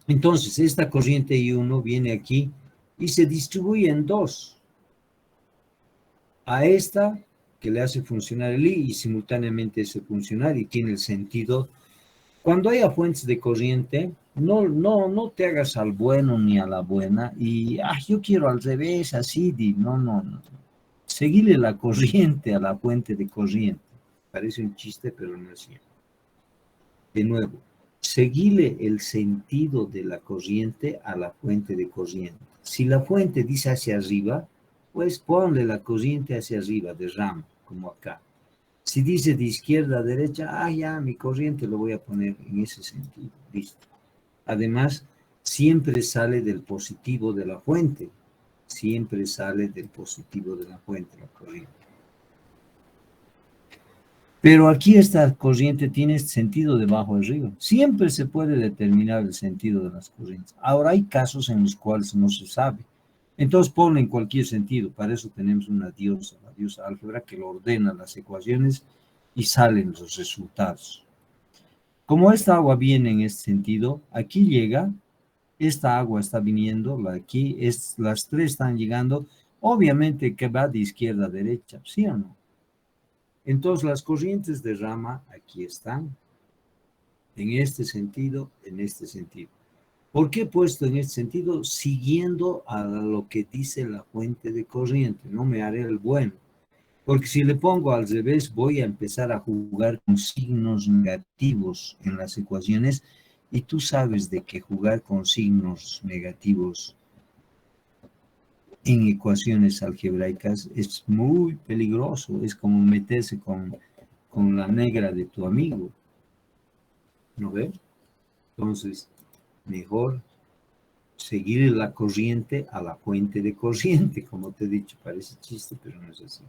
Entonces, esta corriente I1 viene aquí y se distribuye en 2. A esta, que le hace funcionar el I y simultáneamente hace funcionar y tiene el sentido. Cuando haya fuentes de corriente, no te hagas al bueno ni a la buena y, yo quiero al revés, así, no. Seguile la corriente a la fuente de corriente. Parece un chiste, pero no es cierto. De nuevo, seguile el sentido de la corriente a la fuente de corriente. Si la fuente dice hacia arriba, pues ponle la corriente hacia arriba, de rama, como acá. Si dice de izquierda a derecha, ya, mi corriente lo voy a poner en ese sentido. Listo. Además, siempre sale del positivo de la fuente. Siempre sale del positivo de la fuente, la corriente. Pero aquí esta corriente tiene sentido de abajo arriba. Siempre se puede determinar el sentido de las corrientes. Ahora hay casos en los cuales no se sabe. Entonces ponle en cualquier sentido. Para eso tenemos una diosa, la diosa álgebra, que lo ordena las ecuaciones y salen los resultados. Como esta agua viene en este sentido, aquí llega, esta agua está viniendo, aquí las 3 están llegando, obviamente que va de izquierda a derecha, ¿sí o no? Entonces las corrientes de rama aquí están, en este sentido, en este sentido. ¿Por qué he puesto en este sentido? Siguiendo a lo que dice la fuente de corriente, no me haré el bueno. Porque si le pongo al revés, voy a empezar a jugar con signos negativos en las ecuaciones, y tú sabes de que jugar con signos negativos en ecuaciones algebraicas es muy peligroso, es como meterse con la negra de tu amigo, ¿no ves? Entonces, mejor seguir la corriente a la fuente de corriente, como te he dicho, parece chiste, pero no es así.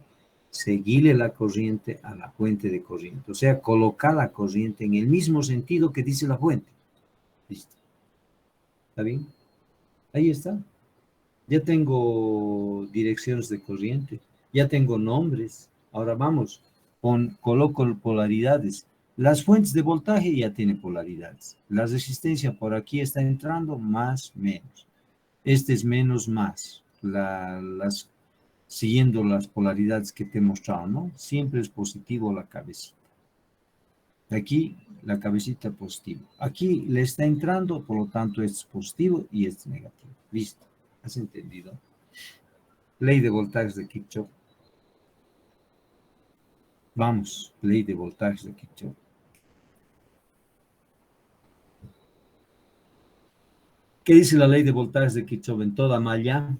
Seguirle la corriente a la fuente de corriente, o sea, colocar la corriente en el mismo sentido que dice la fuente. ¿Listo? ¿Está bien? Ahí está. Ya tengo direcciones de corriente, ya tengo nombres. Ahora vamos, coloco polaridades. Las fuentes de voltaje ya tienen polaridades. La resistencia por aquí está entrando más, menos. Este es menos, más. Siguiendo las polaridades que te he mostrado, ¿no? Siempre es positivo la cabecita. Aquí la cabecita positivo. Aquí le está entrando, por lo tanto este es positivo y este es negativo. Listo. ¿Has entendido? Ley de voltajes de Kirchhoff. Vamos, ley de voltajes de Kirchhoff. ¿Qué dice la ley de voltajes de Kirchhoff? En toda malla,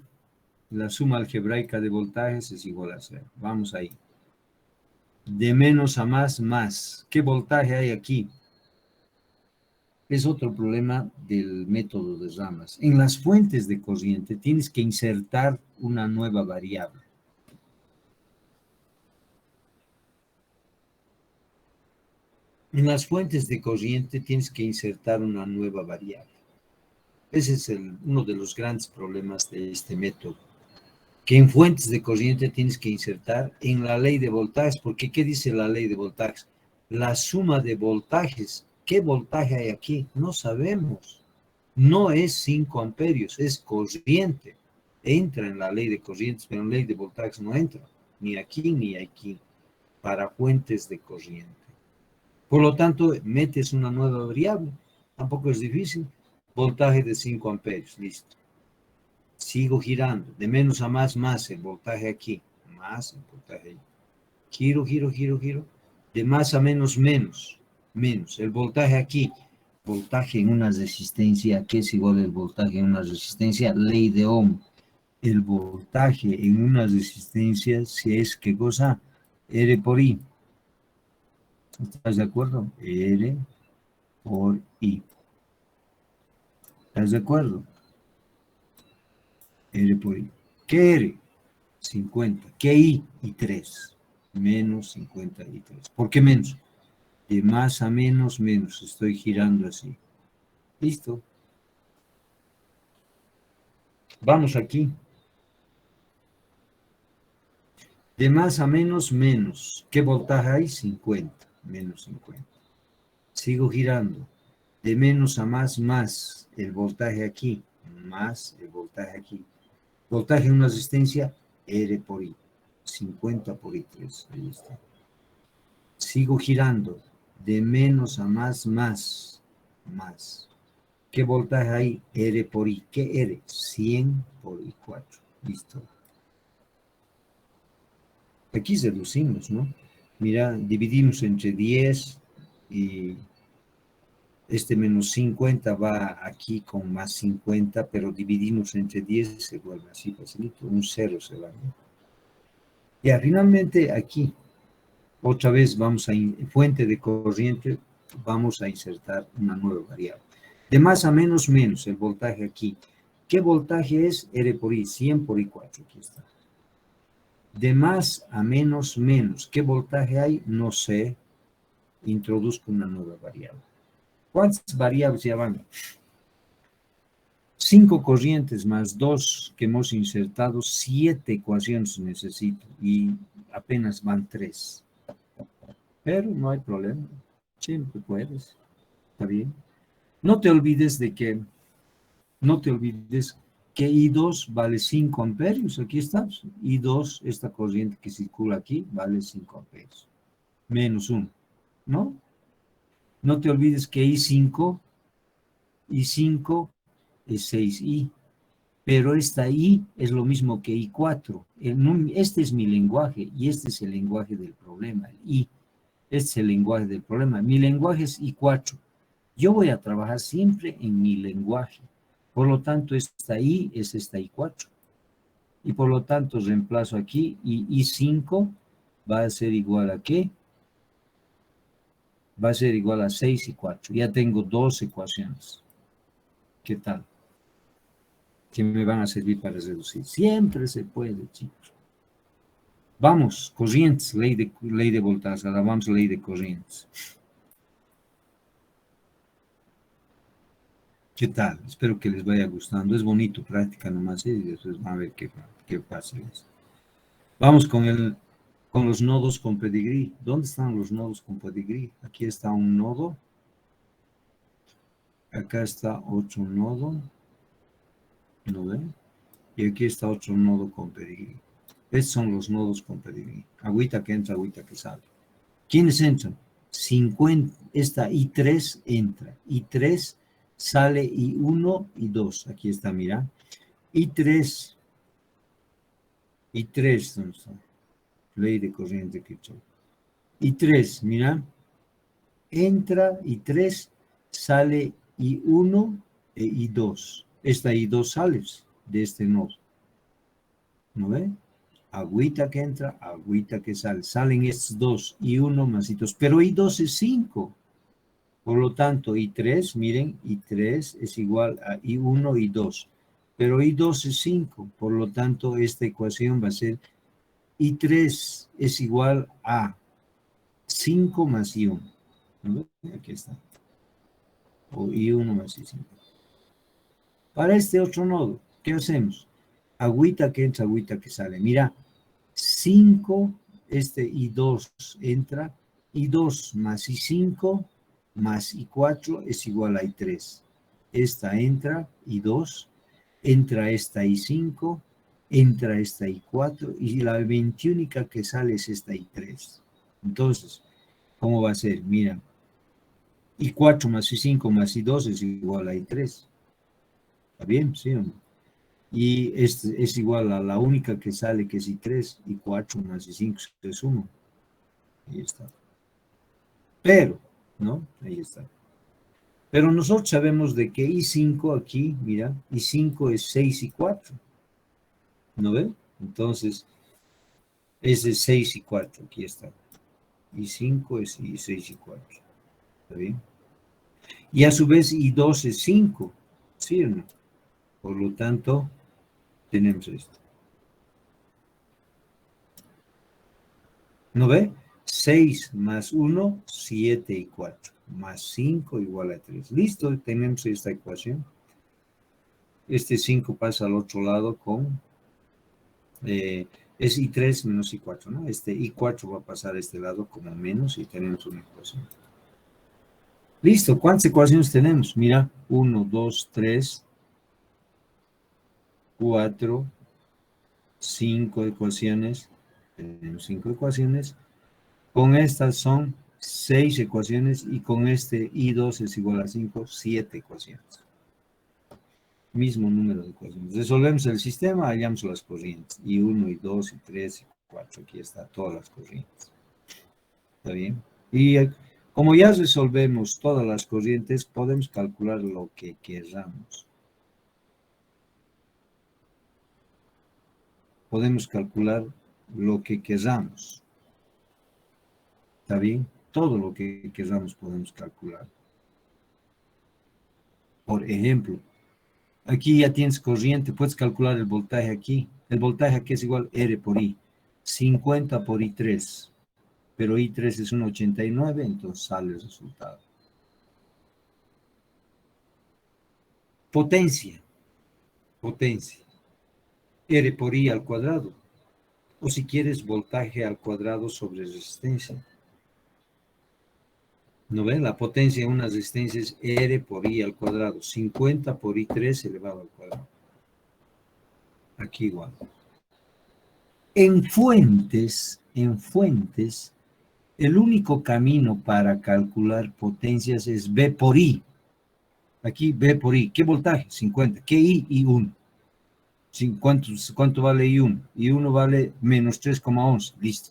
la suma algebraica de voltajes es igual a 0. Vamos ahí. De menos a más, más. ¿Qué voltaje hay aquí? Es otro problema del método de ramas. En las fuentes de corriente tienes que insertar una nueva variable. En las fuentes de corriente tienes que insertar una nueva variable. Ese es uno de los grandes problemas de este método. Que en fuentes de corriente tienes que insertar en la ley de voltajes, porque ¿qué dice la ley de voltajes? La suma de voltajes. ¿Qué voltaje hay aquí? No sabemos. No es 5 amperios, es corriente. Entra en la ley de corrientes, pero en la ley de voltajes no entra. Ni aquí ni aquí. Para fuentes de corriente. Por lo tanto, metes una nueva variable. Tampoco es difícil. Voltaje de 5 amperios, listo. Sigo girando, de menos a más, más el voltaje aquí, más el voltaje ahí. Giro, giro, giro, giro. De más a menos, menos, menos. El voltaje aquí, voltaje en una resistencia, ¿qué es igual el voltaje en una resistencia? Ley de Ohm. El voltaje en una resistencia, si es, ¿qué cosa? R por I. ¿Estás de acuerdo? R por I. ¿Estás de acuerdo? R por I. ¿Qué R? 50. ¿Qué I? Y 3. Menos 53. ¿Por qué menos? De más a menos, menos. Estoy girando así. Listo. Vamos aquí. De más a menos, menos. ¿Qué voltaje hay? 50. Menos 50. Sigo girando. De menos a más, más. El voltaje aquí. Más el voltaje aquí. Voltaje en una resistencia, R por I. 50 por I3. Ahí está. Sigo girando. De menos a más, más. Más. ¿Qué voltaje hay? R por I. ¿Qué R? 100 por I4. Listo. Aquí reducimos, ¿no? Mira, dividimos entre 10 y este menos 50 va aquí con más 50, pero dividimos entre 10 se vuelve así facilito. Un 0 se va, ¿no? Ya, finalmente aquí, otra vez vamos a fuente de corriente, vamos a insertar una nueva variable. De más a menos, menos, el voltaje aquí. ¿Qué voltaje es? R por I, 100 por I4, aquí está. De más a menos, menos. ¿Qué voltaje hay? No sé. Introduzco una nueva variable. ¿Cuántas variables ya van? 5 corrientes más 2 que hemos insertado, 7 ecuaciones necesito y apenas van 3. Pero no hay problema. Siempre puedes. Está bien. No te olvides que I2 vale 5 amperios. Aquí está. I2, esta corriente que circula aquí, vale 5 amperios. Menos 1. ¿No? No te olvides que I5 es 6I. pero esta I es lo mismo que I4. Este es mi lenguaje y este es el lenguaje del problema, el I. Este es el lenguaje del problema. Mi lenguaje es I4. Yo voy a trabajar siempre en mi lenguaje. Por lo tanto, esta I es esta I4. Y por lo tanto, reemplazo aquí y I5 va a ser igual a ¿qué? Va a ser igual a 6 y 4. Ya tengo dos ecuaciones. ¿Qué tal? Que me van a servir para reducir. Siempre se puede, chicos. Vamos, corrientes, ley de voltaje. Ahora vamos a ley de corrientes. ¿Qué tal? Espero que les vaya gustando. Es bonito, práctica nomás, y después van a ver qué pasa. Vamos con los nodos con pedigrí. ¿Dónde están los nodos con pedigrí? Aquí está un nodo. Acá está otro nodo. ¿No ven? Y aquí está otro nodo con pedigrí. Estos son los nodos con pedigrí. Agüita que entra, agüita que sale. ¿Quiénes entran? 50. Esta I3 entra. I3 sale I1 y 2. Aquí está, mira. I3. I3, ¿dónde está? Ley de corriente que Kirchhoff. I3, mira. Entra I3, sale I1 e I2. Esta I2 sale de este nodo. ¿No ve? Agüita que entra, agüita que sale. Salen estos dos, I1 más I2. Pero I2 es 5. Por lo tanto, I3, miren, I3 es igual a I1 y 2. Pero I2 es 5. Por lo tanto, esta ecuación va a ser I3 es igual a 5 más I1. ¿No? Aquí está. O I1 más I5. Para este otro nodo, ¿qué hacemos? Agüita que entra, agüita que sale. Mira, 5, este I2 entra, I2 más I5 más I4 es igual a I3. Esta entra, I2, entra esta I5, entra esta I4 y la 21 que sale es esta I3. Entonces, ¿cómo va a ser? Mira, I4 más I5 más I2 es igual a I3. ¿Está bien? ¿Sí o no? Y este es igual a la única que sale, que es I3, I4 más I5 es 1. Ahí está. Pero, ¿no? Ahí está. Pero nosotros sabemos de que I5 aquí, mira, I5 es 6 y 4. ¿No ven? Entonces, es de 6 y 4, aquí está. I5 es 6 y 4. ¿Está bien? Y a su vez I2 es 5, ¿sí o no? Por lo tanto, tenemos esto. ¿No ve? 6 más 1, 7 y 4. Más 5 igual a 3. Listo, tenemos esta ecuación. Este 5 pasa al otro lado con... es I3 menos I4, ¿no? Este I4 va a pasar a este lado como menos y tenemos una ecuación. Listo, ¿cuántas ecuaciones tenemos? Mira, 1, 2, 3, 4, 5 ecuaciones. Tenemos 5 ecuaciones. Con estas son 6 ecuaciones y con este I2 es igual a 5, 7 ecuaciones. Mismo número de ecuaciones. Resolvemos el sistema, hallamos las corrientes. I1, I2, I3, I4. Aquí está todas las corrientes. ¿Está bien? Y como ya resolvemos todas las corrientes, podemos calcular lo que queramos. Podemos calcular lo que queramos. ¿Está bien? Todo lo que queramos podemos calcular. Por ejemplo, aquí ya tienes corriente, puedes calcular el voltaje aquí. El voltaje aquí es igual R por I. 50 por I3. Pero I3 es 1,89, entonces sale el resultado. Potencia. Potencia. R por I al cuadrado. O si quieres, voltaje al cuadrado sobre resistencia. ¿No ven? La potencia de una resistencia es R por I al cuadrado. 50 por I3 elevado al cuadrado. Aquí igual. En fuentes, el único camino para calcular potencias es V por I. Aquí V por I. ¿Qué voltaje? 50. ¿Qué I? I1. ¿Cuánto vale I1? I1 vale menos 3,11, listo.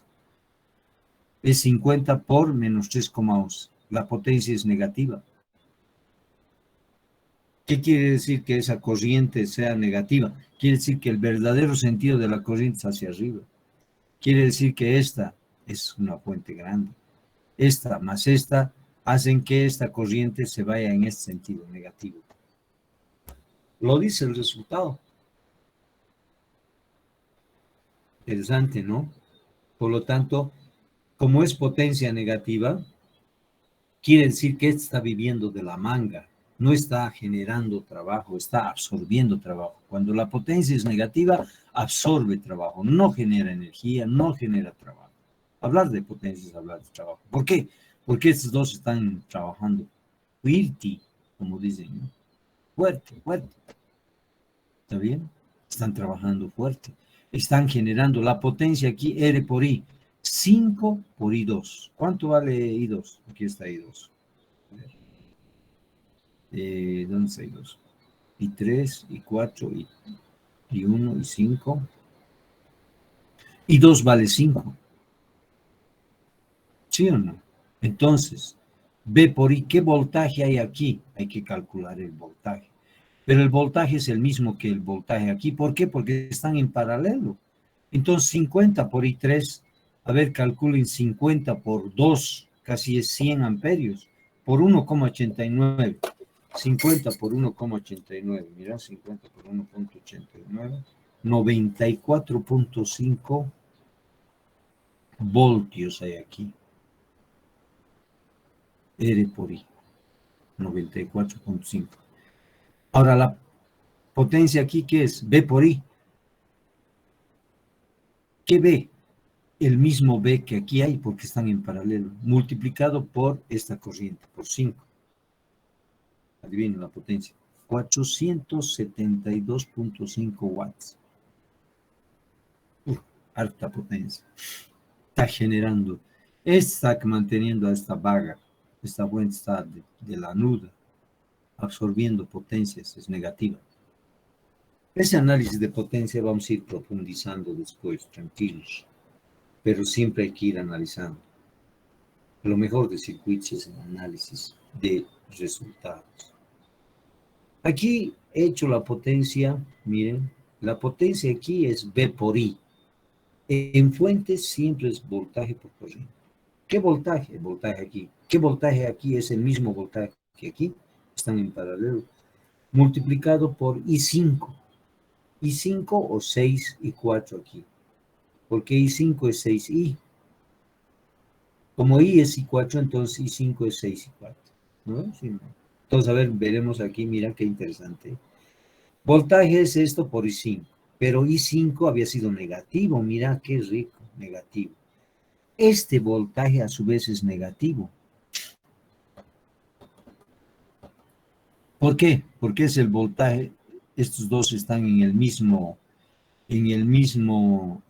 Es 50 por menos 3,11. La potencia es negativa. ¿Qué quiere decir que esa corriente sea negativa? Quiere decir que el verdadero sentido de la corriente es hacia arriba. Quiere decir que esta es una fuente grande. Esta más esta hacen que esta corriente se vaya en este sentido negativo. Lo dice el resultado. Interesante, ¿no? Por lo tanto, como es potencia negativa, quiere decir que está viviendo de la manga, no está generando trabajo, está absorbiendo trabajo. Cuando la potencia es negativa, absorbe trabajo, no genera energía, no genera trabajo. Hablar de potencia es hablar de trabajo. ¿Por qué? Porque estos dos están trabajando fuerte, como dicen, ¿no? Fuerte, fuerte. ¿Está bien? Están trabajando fuerte. Están generando la potencia aquí, R por I. 5 por I2. ¿Cuánto vale I2? Aquí está I2. ¿Dónde está I2? I3, I4, I1, I5. I2 vale 5. ¿Sí o no? Entonces, B por I, ¿qué voltaje hay aquí? Hay que calcular el voltaje. Pero el voltaje es el mismo que el voltaje aquí. ¿Por qué? Porque están en paralelo. Entonces, 50 por I3, a ver, calculen 50 por 2, casi es 100 amperios, por 1,89. 50 por 1,89, mira, 50 por 1,89, 94,5 voltios hay aquí. R por I, 94,5. Ahora, la potencia aquí, ¿qué es? B por I. ¿Qué B? El mismo B que aquí hay, porque están en paralelo, multiplicado por esta corriente, por 5. Adivinen la potencia. 472,5 watts. Harta potencia. Está generando, está manteniendo a esta vaga, esta fuente está de la nuda, absorbiendo potencias, es negativa. Ese análisis de potencia vamos a ir profundizando después, tranquilos, pero siempre hay que ir analizando. Lo mejor de circuitos es el análisis de resultados. Aquí he hecho la potencia, miren, la potencia aquí es B por I. En fuentes siempre es voltaje por corriente. ¿Qué voltaje? El voltaje aquí. ¿Qué voltaje aquí es el mismo voltaje que aquí? Están en paralelo. Multiplicado por I5. I5 o 6 y 4 aquí. Porque I5 es 6I. Como I es I4, entonces I5 es 6 y 4. ¿No? Sí, no. Entonces, a ver, veremos aquí, mira qué interesante. Voltaje es esto por I5, pero I5 había sido negativo, mira qué rico, negativo. Este voltaje a su vez es negativo. ¿Por qué? Porque es el voltaje, estos dos están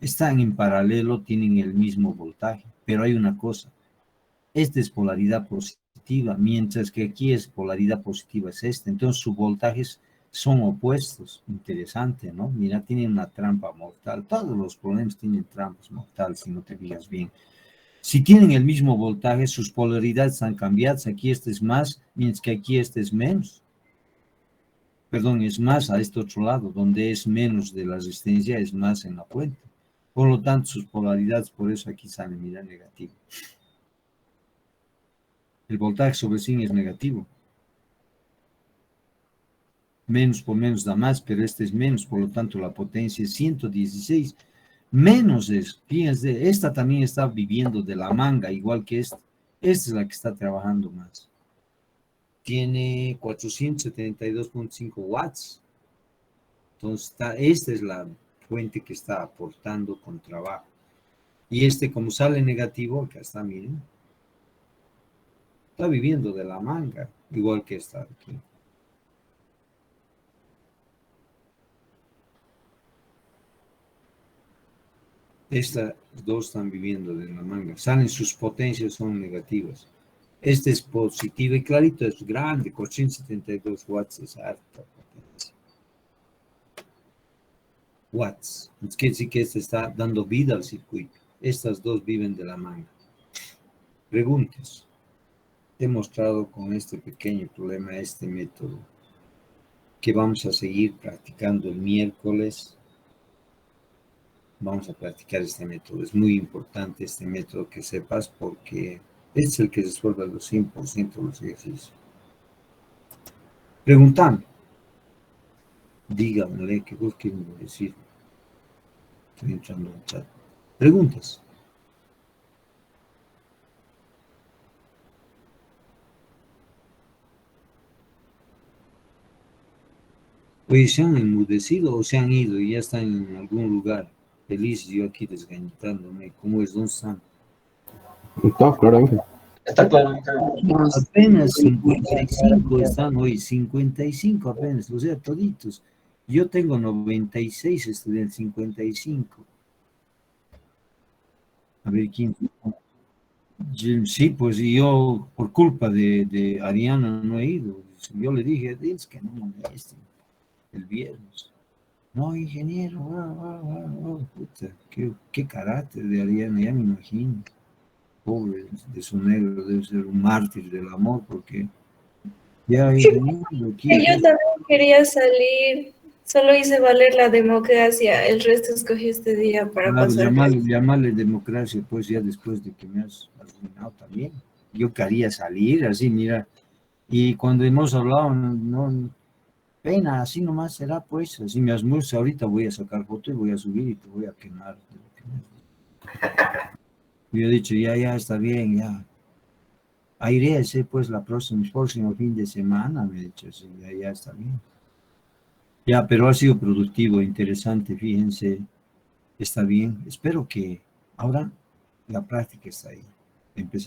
están en paralelo, tienen el mismo voltaje, pero hay una cosa, esta es polaridad positiva, mientras que aquí es polaridad positiva, es esta, entonces sus voltajes son opuestos, interesante, ¿no? Mira, tienen una trampa mortal, todos los problemas tienen trampas mortales, si no te fijas bien. Si tienen el mismo voltaje, sus polaridades están cambiadas, aquí este es más, mientras que aquí este es menos. Perdón, es más a este otro lado, donde es menos de la resistencia, es más en la fuente. Por lo tanto, sus polaridades, por eso aquí salen, mira, negativo. El voltaje sobre sí es negativo. Menos por menos da más, pero este es menos, por lo tanto la potencia es 116. Menos es, fíjense, esta también está viviendo de la manga, igual que esta. Esta es la que está trabajando más. Tiene 472,5 watts. Entonces, esta es la fuente que está aportando con trabajo. Y este, como sale negativo, acá está, miren. Está viviendo de la manga, igual que esta aquí. Estas dos están viviendo de la manga. Salen, sus potencias son negativas. Este es positivo y clarito, es grande, 472 watts es alta potencia. watts. Es que sí que este está dando vida al circuito. Estas dos viven de la manga. Preguntas. He mostrado con este pequeño problema este método que vamos a seguir practicando el miércoles. Vamos a practicar este método. Es muy importante este método que sepas porque es el que resuelve los 100% de los ejercicios. Preguntando. Díganle que vos quieren decir. Estoy entrando al chat. Preguntas. Oye, ¿se han enmudecido o se han ido y ya están en algún lugar? Feliz, yo aquí desgañitándome. ¿Cómo es? ¿Dónde están? Está claramente. Está claro. Apenas 55 están hoy, 55 apenas, o sea, toditos. Yo tengo 96 estudiantes, 55. A ver, ¿quién? Sí, pues yo, por culpa de Ariana, no he ido. Yo le dije, es que no me molesten el viernes. No, ingeniero, puta, qué carácter de Ariana, ya me imagino. Pobre de su negro, debe ser un mártir del amor, porque ya, ingeniero, aquí. Yo también quería salir, solo hice valer la democracia, el resto escogí este día para Claro, pasar. llamarle democracia, pues ya después de que me has arruinado también. Yo quería salir así, mira, y cuando hemos hablado, no, pena, así nomás será, pues, así me almuerzo, ahorita voy a sacar foto y voy a subir y te voy a quemar. Yo he dicho, ya, está bien, ya. Iré a ese, pues, próximo fin de semana, me he dicho, sí, ya está bien. Ya, pero ha sido productivo, interesante, fíjense. Está bien. Espero que ahora la práctica está ahí. Empecé